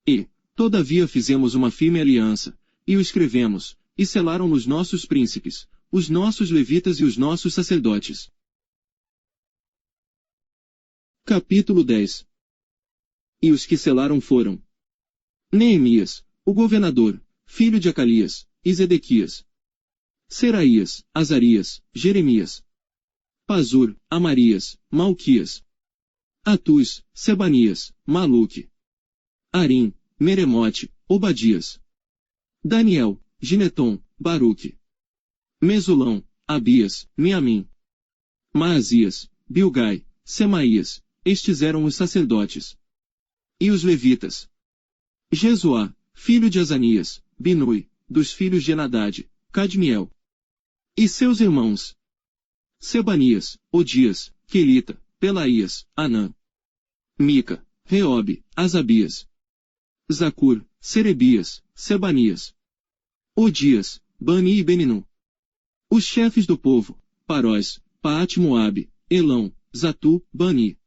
E, todavia fizemos uma firme aliança, e o escrevemos, e selaram nos nossos príncipes, os nossos levitas e os nossos sacerdotes. Capítulo 10. E os que selaram foram Neemias, o governador, filho de Acalias, e Zedequias, Seraías, Azarias, Jeremias, Pazur, Amarias, Malquias, Atus, Sebanias, Maluque, Arim, Meremote, Obadias, Daniel, Gineton, Baruque, Mesulão, Abias, Miamim, Maazias, Bilgai, Semaías, estes eram os sacerdotes. E os levitas. Jesuá, filho de Azanias, Binui, dos filhos de Enadade, Cadmiel. E seus irmãos. Sebanias, Odias, Quelita, Pelaías, Anã, Mica, Reobe, Asabias, Zacur, Serebias, Sebanias, Odias, Bani e Beninu. Os chefes do povo, Parós, Paate-Moabe, Elão, Zatu, Bani,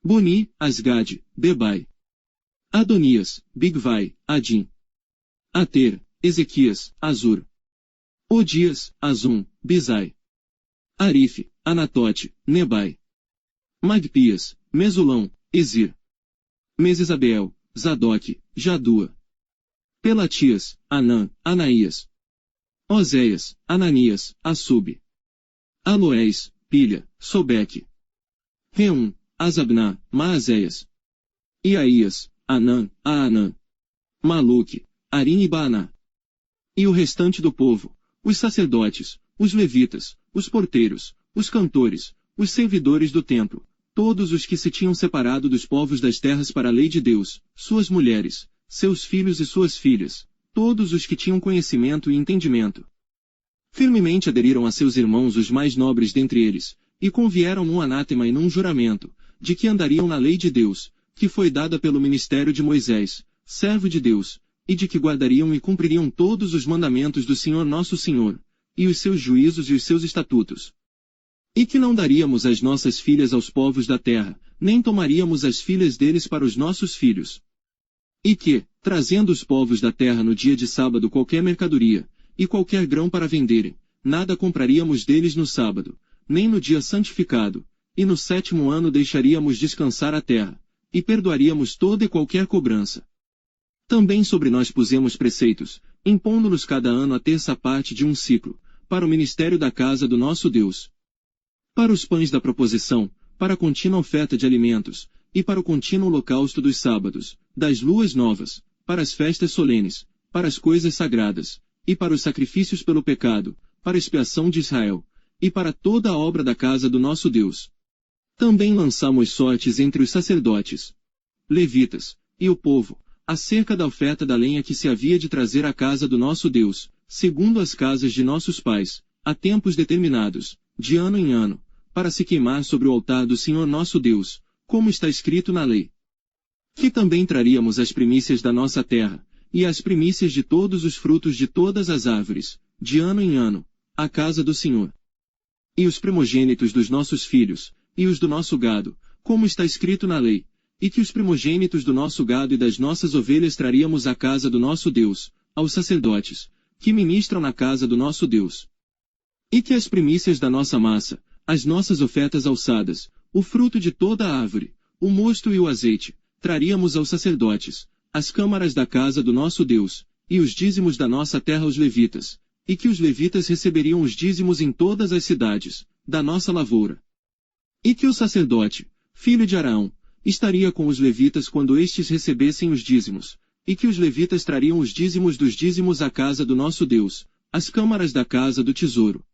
Boni, Asgade, Bebai, Adonias, Bigvai, Adim, Ater, Ezequias, Azur, Odias, Azum, Bizai, Arife, Anatote, Nebai, Magpias, Mesulão, Ezir, Mesesabeel, Zadok, Jadua, Pelatias, Anã, Anaías, Oséias, Ananias, Assub, Aloés, Pilha, Sobeque, Reum, Azabná, Maazéias, Iaías, Anã, Aanã, Maluque, Arim e Baaná. E o restante do povo, os sacerdotes, os levitas, os porteiros, os cantores, os servidores do templo, todos os que se tinham separado dos povos das terras para a lei de Deus, suas mulheres, seus filhos e suas filhas, todos os que tinham conhecimento e entendimento. Firmemente aderiram a seus irmãos os mais nobres dentre eles, e convieram num anátema e num juramento, de que andariam na lei de Deus, que foi dada pelo ministério de Moisés, servo de Deus, e de que guardariam e cumpririam todos os mandamentos do Senhor nosso Senhor, e os seus juízos e os seus estatutos. E que não daríamos as nossas filhas aos povos da terra, nem tomaríamos as filhas deles para os nossos filhos. E que, trazendo os povos da terra no dia de sábado qualquer mercadoria, e qualquer grão para venderem, nada compraríamos deles no sábado, nem no dia santificado, e no 7º ano deixaríamos descansar a terra, e perdoaríamos toda e qualquer cobrança. Também sobre nós pusemos preceitos, impondo-nos cada ano a terça parte de um ciclo, para o ministério da casa do nosso Deus. Para os pães da proposição, para a contínua oferta de alimentos, e para o contínuo holocausto dos sábados, das luas novas, para as festas solenes, para as coisas sagradas, e para os sacrifícios pelo pecado, para a expiação de Israel, e para toda a obra da casa do nosso Deus. Também lançamos sortes entre os sacerdotes, levitas, e o povo, acerca da oferta da lenha que se havia de trazer à casa do nosso Deus, segundo as casas de nossos pais, a tempos determinados, de ano em ano, para se queimar sobre o altar do Senhor nosso Deus, como está escrito na lei. Que também traríamos as primícias da nossa terra, e as primícias de todos os frutos de todas as árvores, de ano em ano, à casa do Senhor. E os primogênitos dos nossos filhos, e os do nosso gado, como está escrito na lei, e que os primogênitos do nosso gado e das nossas ovelhas traríamos à casa do nosso Deus, aos sacerdotes, que ministram na casa do nosso Deus. E que as primícias da nossa massa, as nossas ofertas alçadas, o fruto de toda a árvore, o mosto e o azeite, traríamos aos sacerdotes, as câmaras da casa do nosso Deus, e os dízimos da nossa terra aos levitas, e que os levitas receberiam os dízimos em todas as cidades, da nossa lavoura. E que o sacerdote, filho de Araão, estaria com os levitas quando estes recebessem os dízimos, e que os levitas trariam os dízimos dos dízimos à casa do nosso Deus, as câmaras da casa do tesouro.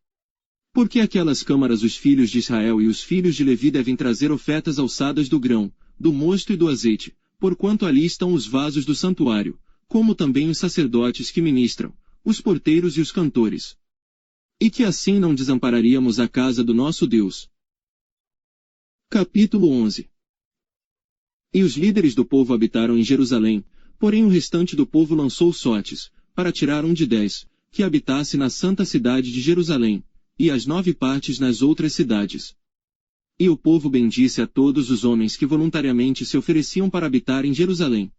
Porque aquelas câmaras os filhos de Israel e os filhos de Levi devem trazer ofertas alçadas do grão, do mosto e do azeite, porquanto ali estão os vasos do santuário, como também os sacerdotes que ministram, os porteiros e os cantores. E que assim não desampararíamos a casa do nosso Deus. Capítulo 11. E os líderes do povo habitaram em Jerusalém, porém o restante do povo lançou sortes, para tirar um de 10, que habitasse na santa cidade de Jerusalém, e as 9 partes nas outras cidades. E o povo bendisse a todos os homens que voluntariamente se ofereciam para habitar em Jerusalém.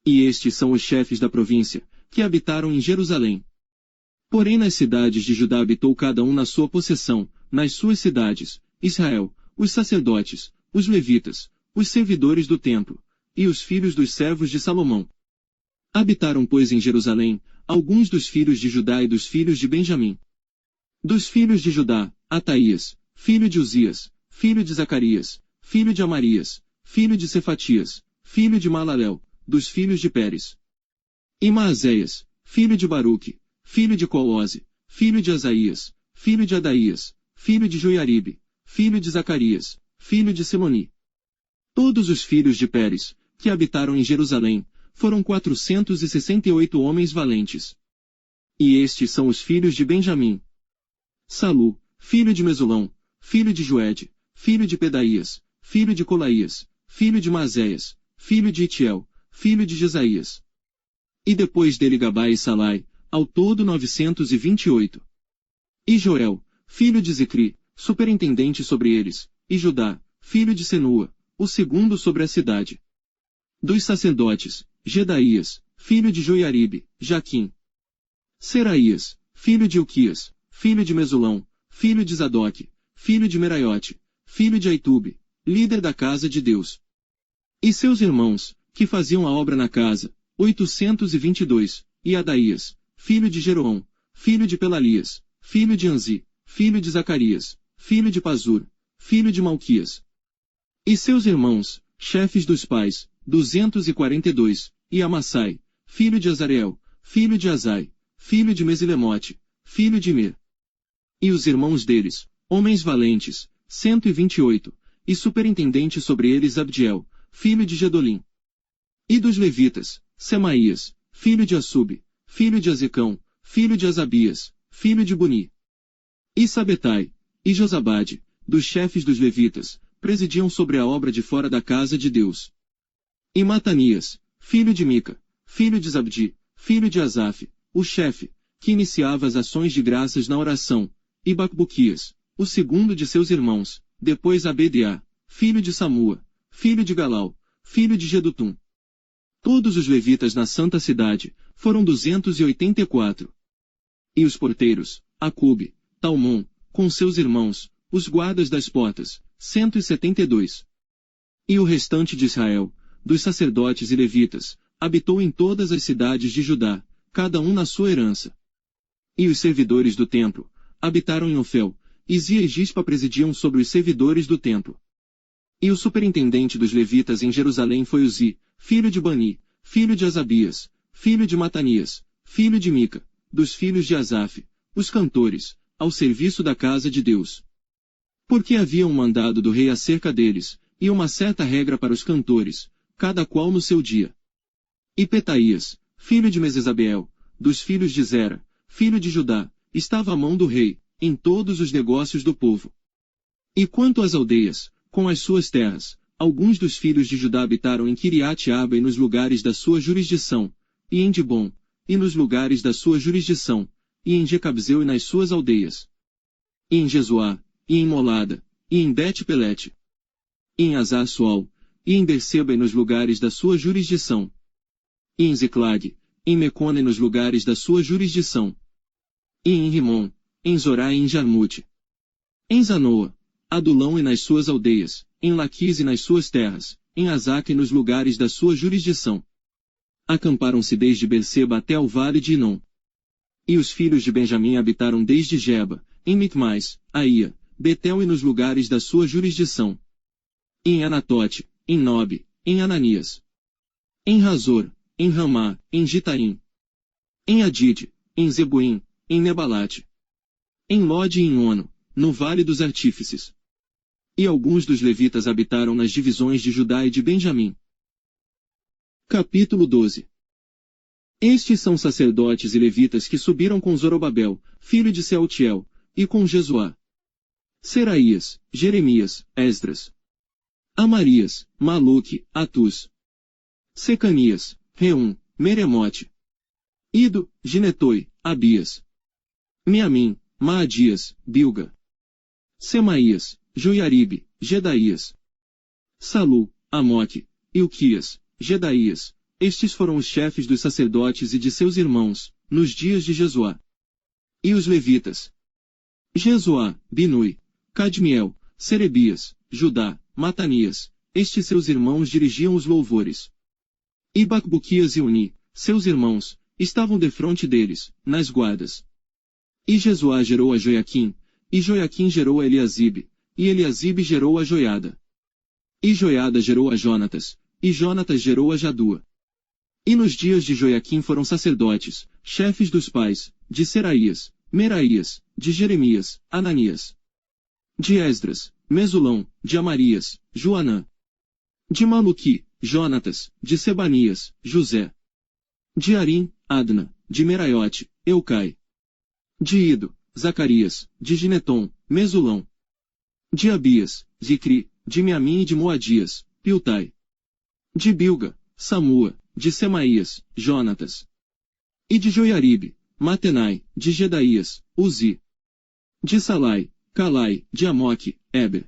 E estes são os chefes da província, que habitaram em Jerusalém. Porém nas cidades de Judá habitou cada um na sua possessão, nas suas cidades, Israel, os sacerdotes, os levitas, os servidores do templo, e os filhos dos servos de Salomão. Habitaram, pois, em Jerusalém, alguns dos filhos de Judá e dos filhos de Benjamim. Dos filhos de Judá, Ataías, filho de Uzias, filho de Zacarias, filho de Amarias, filho de Cefatias, filho de Malalel, dos filhos de Pérez. E Maazéias, filho de Baruque, filho de Coose, filho de Asaías, filho de Adaías, filho de Joiaribe, filho de Zacarias, filho de Seloni. Todos os filhos de Pérez, que habitaram em Jerusalém, foram 468 homens valentes. E estes são os filhos de Benjamim: Salu, filho de Mesulão, filho de Joede, filho de Pedaías, filho de Colaías, filho de Mazéias, filho de Itiel, filho de Jesaías. E depois dele Gabai e Salai, ao todo 928. E Joel, filho de Zicri, superintendente sobre eles, e Judá, filho de Senua, o segundo sobre a cidade. Dos sacerdotes, Gedaías, filho de Joiaribe, Jaquim. Seraías, filho de Uquias, filho de Mesulão, filho de Zadoque, filho de Meraiote, filho de Aitube, líder da casa de Deus. E seus irmãos, que faziam a obra na casa, 822, e Adaías, filho de Jeroão, filho de Pelalias, filho de Anzi, filho de Zacarias, filho de Pazur, filho de Malquias. E seus irmãos, chefes dos pais, 242, e Amassai, filho de Azareel, filho de Azai, filho de Mesilemote, filho de Mir. E os irmãos deles, homens valentes, 128, e superintendente sobre eles Abdiel, filho de Gedolim. E dos levitas, Semaías, filho de Assub, filho de Azecão, filho de Asabias, filho de Buni. E Sabetai, e Josabade, dos chefes dos levitas, presidiam sobre a obra de fora da casa de Deus. E Matanias, filho de Mica, filho de Zabdi, filho de Asaf, o chefe, que iniciava as ações de graças na oração, e Bacbuquias, o segundo de seus irmãos, depois Abediá, filho de Samua, filho de Galau, filho de Gedutum. Todos os levitas na santa cidade, foram 284. E os porteiros, Acube, Talmon, com seus irmãos, os guardas das portas, 172. E o restante de Israel, dos sacerdotes e levitas, habitou em todas as cidades de Judá, cada um na sua herança. E os servidores do templo, habitaram em Ofel, e Zia e Gispa presidiam sobre os servidores do templo. E o superintendente dos levitas em Jerusalém foi Uzi, filho de Bani, filho de Asabias, filho de Matanias, filho de Mica, dos filhos de Asaf, os cantores, ao serviço da casa de Deus. Porque havia um mandado do rei acerca deles, e uma certa regra para os cantores, cada qual no seu dia. E Petaías, filho de Mesesabeel, dos filhos de Zera, filho de Judá, estava à mão do rei, em todos os negócios do povo. E quanto às aldeias, com as suas terras, alguns dos filhos de Judá habitaram em Kiriat-Arba e nos lugares da sua jurisdição, e em Dibom, e nos lugares da sua jurisdição, e em Jecabzeu e nas suas aldeias. E em Jesuá, e em Molada, e em Bet-Pelete. E em Azar-Sual, e em Berseba e nos lugares da sua jurisdição. E em Ziclag, em Mecona e nos lugares da sua jurisdição. E em Rimon, em Zorá e em Jarmute. Em Zanoa, Adulão e nas suas aldeias, em Laquis e nas suas terras, em Azaca e nos lugares da sua jurisdição. Acamparam-se desde Berseba até ao vale de Inom. E os filhos de Benjamim habitaram desde Geba, em Micmais, Aia, Betel e nos lugares da sua jurisdição. E em Anatote, em Nobe, em Ananias. Em Razor, em Ramá, em Gitaim. Em Adide, em Zebuim, em Nebalate. Em Lode e em Ono, no Vale dos Artífices. E alguns dos levitas habitaram nas divisões de Judá e de Benjamim. Capítulo 12. Estes são sacerdotes e levitas que subiram com Zorobabel, filho de Sealtiel, e com Jesuá, Seraías, Jeremias, Esdras, Amarias, Maluque, Atus, Secanias, Reum, Meremote, Ido, Ginetoi, Abias, Miamim, Maadias, Bilga, Semaías, Joiaribe, Gedaías, Salu, Amoque, Ilquias, Gedaías. Estes foram os chefes dos sacerdotes e de seus irmãos, nos dias de Jesuá. E os levitas: Jesuá, Binui, Cadmiel, Serebias, Judá, Matanias. Estes seus irmãos dirigiam os louvores. E Bacbuquias e Uni, seus irmãos, estavam defronte deles, nas guardas. E Jesuá gerou a Joiaquim, e Joiaquim gerou a Eliasibe, e Eliasibe gerou a Joiada. E Joiada gerou a Jonatas, e Jonatas gerou a Jadua. E nos dias de Joiaquim foram sacerdotes, chefes dos pais, de Seraías, Meraías, de Jeremias, Ananias, de Esdras, Mesulão, de Amarias, Joanã, de Maluqui, Jonatas, de Sebanias, José, de Arim, Adna, de Meraiote, Eucai, de Ido, Zacarias, de Gineton, Mesulão, de Abias, Zicri, de Miamim e de Moadias, Piltai, de Bilga, Samua, de Semaías, Jonatas, e de Joiaribe, Matenai, de Gedaías, Uzi, de Salai, Calai, de Amoque, Eber,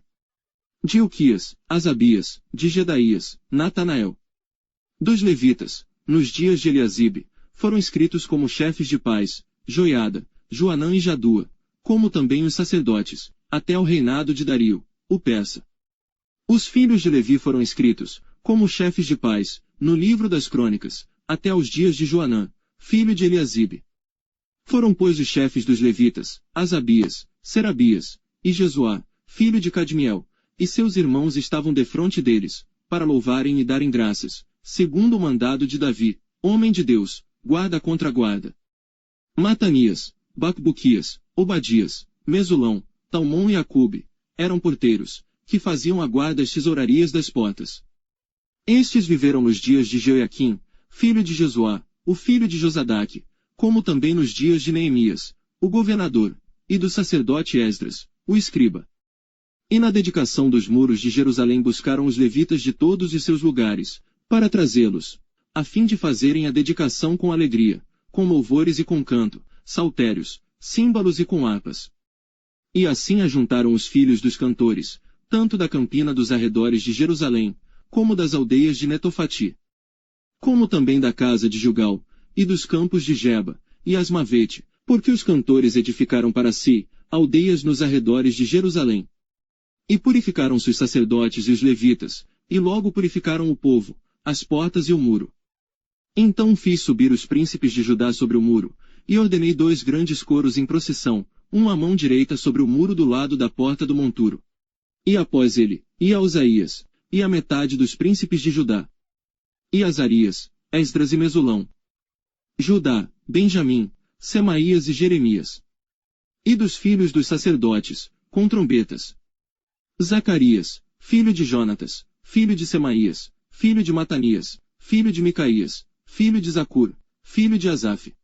de Ilquias, Asabias, de Gedaías, Natanael. Dos levitas, nos dias de Eliasibe, foram escritos como chefes de pais, Joiada, Joanã e Jadua, como também os sacerdotes, até o reinado de Dario, o persa. Os filhos de Levi foram escritos, como chefes de pais, no livro das crônicas, até os dias de Joanã, filho de Eliasibe. Foram pois os chefes dos levitas, Asabias, Serabias, e Jesuá, filho de Cadmiel, e seus irmãos estavam defronte deles, para louvarem e darem graças, segundo o mandado de Davi, homem de Deus, guarda contra guarda. Matanias, Bacbuquias, Obadias, Mesulão, Talmon e Acube, eram porteiros, que faziam a guarda às tesourarias das portas. Estes viveram nos dias de Joiaquim, filho de Jesuá, o filho de Josadaque, como também nos dias de Neemias, o governador, e do sacerdote Esdras, o escriba. E na dedicação dos muros de Jerusalém buscaram os levitas de todos os seus lugares, para trazê-los, a fim de fazerem a dedicação com alegria, com louvores e com canto, saltérios, símbolos e com harpas. E assim ajuntaram os filhos dos cantores, tanto da campina dos arredores de Jerusalém, como das aldeias de Netofati, como também da casa de Jugal, e dos campos de Geba, e Asmavete, porque os cantores edificaram para si, aldeias nos arredores de Jerusalém. E purificaram-se os sacerdotes e os levitas, e logo purificaram o povo, as portas e o muro. Então fiz subir os príncipes de Judá sobre o muro, e ordenei 2 grandes coros em procissão, um à mão direita sobre o muro do lado da porta do monturo. E após ele, e a Osaías, e a metade dos príncipes de Judá. E Azarias, Esdras e Mesulão. Judá, Benjamim, Semaías e Jeremias. E dos filhos dos sacerdotes, com trombetas. Zacarias, filho de Jonatas, filho de Semaías, filho de Matanias, filho de Micaías, filho de Zacur, filho de Asaf.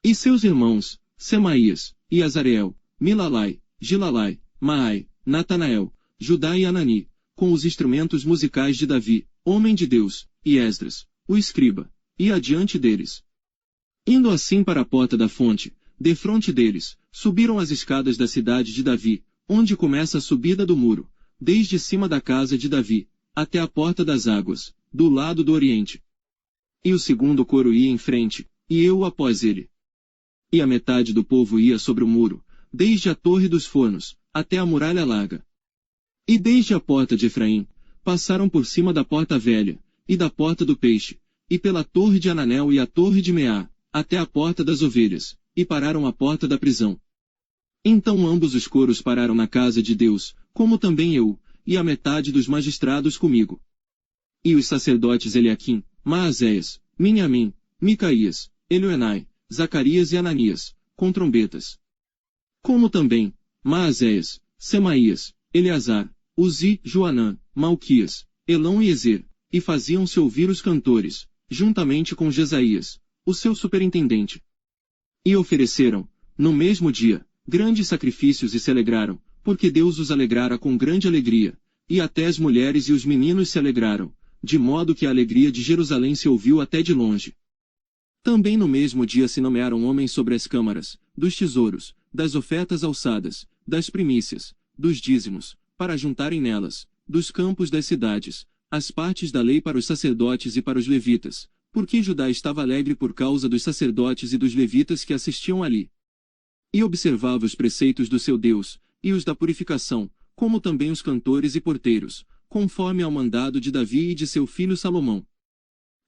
E seus irmãos, Semaías, e Azareel, Milalai, Gilalai, Maai, Natanael, Judá e Anani, com os instrumentos musicais de Davi, homem de Deus, e Esdras, o escriba, e adiante deles. Indo assim para a porta da fonte, defronte deles, subiram as escadas da cidade de Davi, onde começa a subida do muro, desde cima da casa de Davi, até a porta das águas, do lado do oriente. E o segundo coro ia em frente, e eu após ele. E a metade do povo ia sobre o muro, desde a torre dos fornos, até a muralha larga. E desde a porta de Efraim, passaram por cima da porta velha, e da porta do peixe, e pela torre de Ananel e a torre de Meá, até a porta das ovelhas, e pararam à porta da prisão. Então ambos os coros pararam na casa de Deus, como também eu, e a metade dos magistrados comigo. E os sacerdotes Eliaquim, Maazéias, Minhamim, Micaías, Elioenai, Zacarias e Ananias, com trombetas. Como também, Maazéias, Semaías, Eleazar, Uzi, Joanã, Malquias, Elão e Ezer, e faziam-se ouvir os cantores, juntamente com Jesaías, o seu superintendente. E ofereceram, no mesmo dia, grandes sacrifícios e se alegraram, porque Deus os alegrara com grande alegria, e até as mulheres e os meninos se alegraram, de modo que a alegria de Jerusalém se ouviu até de longe. Também no mesmo dia se nomearam homens sobre as câmaras, dos tesouros, das ofertas alçadas, das primícias, dos dízimos, para juntarem nelas, dos campos das cidades, as partes da lei para os sacerdotes e para os levitas, porque Judá estava alegre por causa dos sacerdotes e dos levitas que assistiam ali. E observava os preceitos do seu Deus, e os da purificação, como também os cantores e porteiros, conforme ao mandado de Davi e de seu filho Salomão.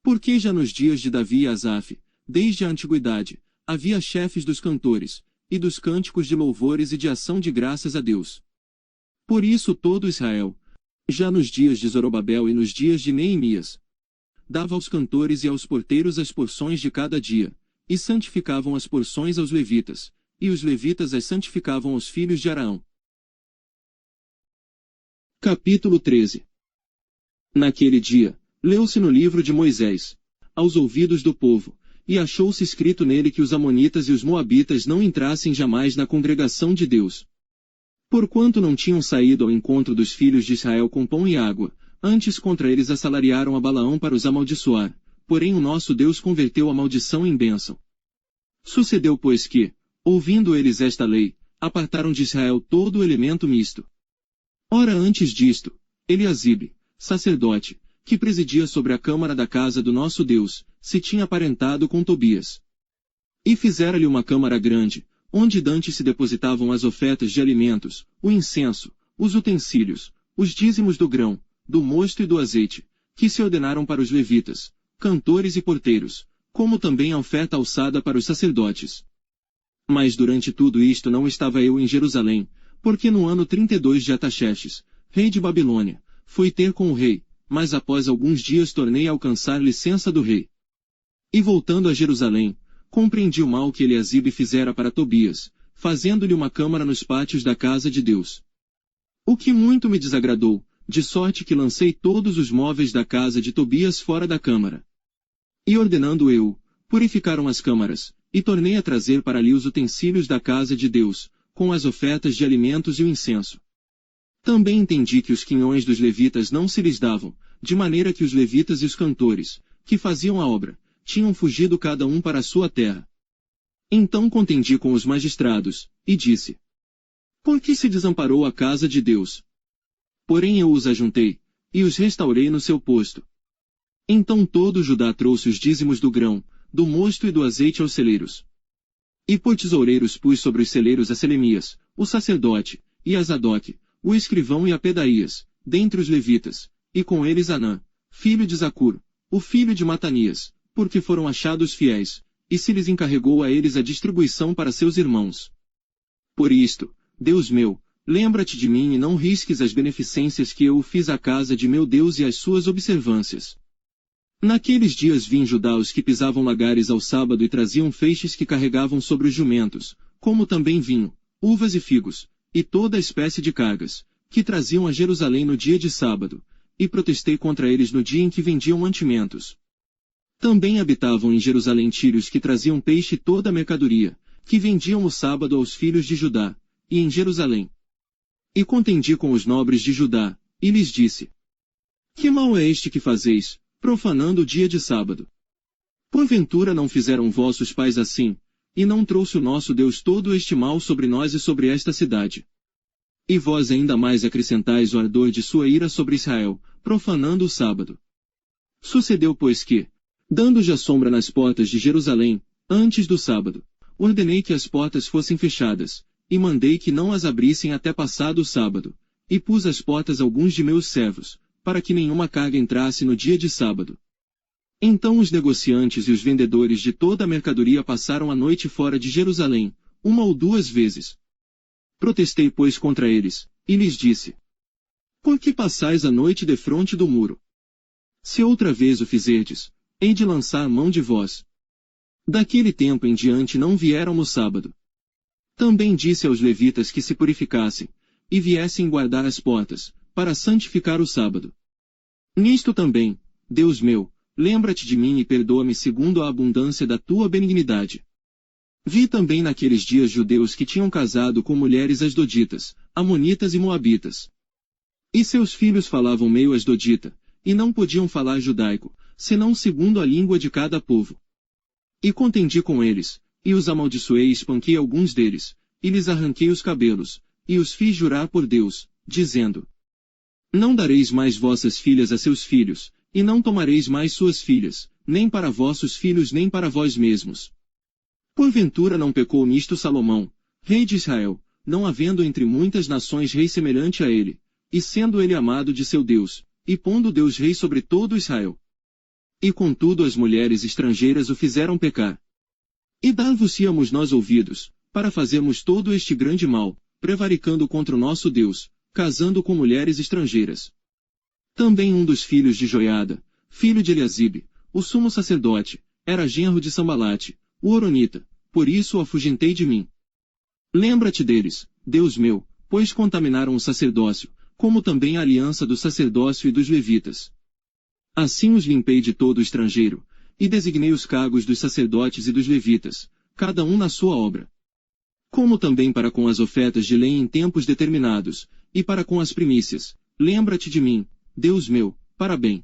Porque já nos dias de Davi e Asaf, desde a antiguidade, havia chefes dos cantores, e dos cânticos de louvores e de ação de graças a Deus. Por isso todo Israel, já nos dias de Zorobabel e nos dias de Neemias, dava aos cantores e aos porteiros as porções de cada dia, e santificavam as porções aos levitas, e os levitas as santificavam aos filhos de Araão. Capítulo 13. Naquele dia, leu-se no livro de Moisés, aos ouvidos do povo, e achou-se escrito nele que os amonitas e os moabitas não entrassem jamais na congregação de Deus. Porquanto não tinham saído ao encontro dos filhos de Israel com pão e água, antes contra eles assalariaram a Balaão para os amaldiçoar, porém o nosso Deus converteu a maldição em bênção. Sucedeu pois que, ouvindo eles esta lei, apartaram de Israel todo o elemento misto. Ora antes disto, Eliasibe, sacerdote, que presidia sobre a câmara da casa do nosso Deus, se tinha aparentado com Tobias. E fizera-lhe uma câmara grande, onde dantes se depositavam as ofertas de alimentos, o incenso, os utensílios, os dízimos do grão, do mosto e do azeite, que se ordenaram para os levitas, cantores e porteiros, como também a oferta alçada para os sacerdotes. Mas durante tudo isto não estava eu em Jerusalém, porque no ano 32 de Ataxerxes, rei de Babilônia, fui ter com o rei, mas após alguns dias tornei a alcançar licença do rei. E voltando a Jerusalém, compreendi o mal que Eliasibe fizera para Tobias, fazendo-lhe uma câmara nos pátios da casa de Deus. O que muito me desagradou, de sorte que lancei todos os móveis da casa de Tobias fora da câmara. E ordenando eu, purificaram as câmaras, e tornei a trazer para ali os utensílios da casa de Deus, com as ofertas de alimentos e o incenso. Também entendi que os quinhões dos levitas não se lhes davam, de maneira que os levitas e os cantores, que faziam a obra, tinham fugido cada um para a sua terra. Então contendi com os magistrados, e disse: Por que se desamparou a casa de Deus? Porém eu os ajuntei, e os restaurei no seu posto. Então todo Judá trouxe os dízimos do grão, do mosto e do azeite aos celeiros. E por tesoureiros pus sobre os celeiros a Selemias, o sacerdote, e a Zadoque, o escrivão e a Pedaías, dentre os levitas, e com eles Anã, filho de Zacur, o filho de Matanias, porque foram achados fiéis, e se lhes encarregou a eles a distribuição para seus irmãos. Por isto, Deus meu, lembra-te de mim e não risques as beneficências que eu fiz à casa de meu Deus e as suas observâncias. Naqueles dias vi em Judá os que pisavam lagares ao sábado e traziam feixes que carregavam sobre os jumentos, como também vinho, uvas e figos, e toda espécie de cargas, que traziam a Jerusalém no dia de sábado, e protestei contra eles no dia em que vendiam mantimentos. Também habitavam em Jerusalém tírios que traziam peixe e toda a mercadoria, que vendiam o sábado aos filhos de Judá, e em Jerusalém. E contendi com os nobres de Judá, e lhes disse: Que mal é este que fazeis, profanando o dia de sábado? Porventura não fizeram vossos pais assim, e não trouxe o nosso Deus todo este mal sobre nós e sobre esta cidade? E vós ainda mais acrescentais o ardor de sua ira sobre Israel, profanando o sábado. Sucedeu pois que, dando já sombra nas portas de Jerusalém, antes do sábado, ordenei que as portas fossem fechadas, e mandei que não as abrissem até passado o sábado, e pus às portas alguns de meus servos, para que nenhuma carga entrasse no dia de sábado. Então os negociantes e os vendedores de toda a mercadoria passaram a noite fora de Jerusalém, uma ou duas vezes. Protestei pois contra eles, e lhes disse: Por que passais a noite defronte do muro? Se outra vez o fizerdes, hei de lançar mão de vós. Daquele tempo em diante não vieram no sábado. Também disse aos levitas que se purificassem, e viessem guardar as portas, para santificar o sábado. Nisto também, Deus meu, lembra-te de mim e perdoa-me segundo a abundância da tua benignidade. Vi também naqueles dias judeus que tinham casado com mulheres asdoditas, amonitas e moabitas. E seus filhos falavam meio asdodita, e não podiam falar judaico, senão segundo a língua de cada povo. E contendi com eles, e os amaldiçoei e espanquei alguns deles, e lhes arranquei os cabelos, e os fiz jurar por Deus, dizendo: Não dareis mais vossas filhas a seus filhos, e não tomareis mais suas filhas, nem para vossos filhos nem para vós mesmos. Porventura não pecou nisto Salomão, rei de Israel, não havendo entre muitas nações rei semelhante a ele, e sendo ele amado de seu Deus, e pondo Deus rei sobre todo Israel. E contudo as mulheres estrangeiras o fizeram pecar. E dar-vos-íamos nós ouvidos, para fazermos todo este grande mal, prevaricando contra o nosso Deus, casando com mulheres estrangeiras. Também um dos filhos de Joiada, filho de Eliasibe, o sumo sacerdote, era genro de Sambalate, o horonita, por isso o afugentei de mim. Lembra-te deles, Deus meu, pois contaminaram o sacerdócio, como também a aliança do sacerdócio e dos levitas. Assim os limpei de todo estrangeiro, e designei os cargos dos sacerdotes e dos levitas, cada um na sua obra. Como também para com as ofertas de lenha em tempos determinados, e para com as primícias, lembra-te de mim, Deus meu, para bem.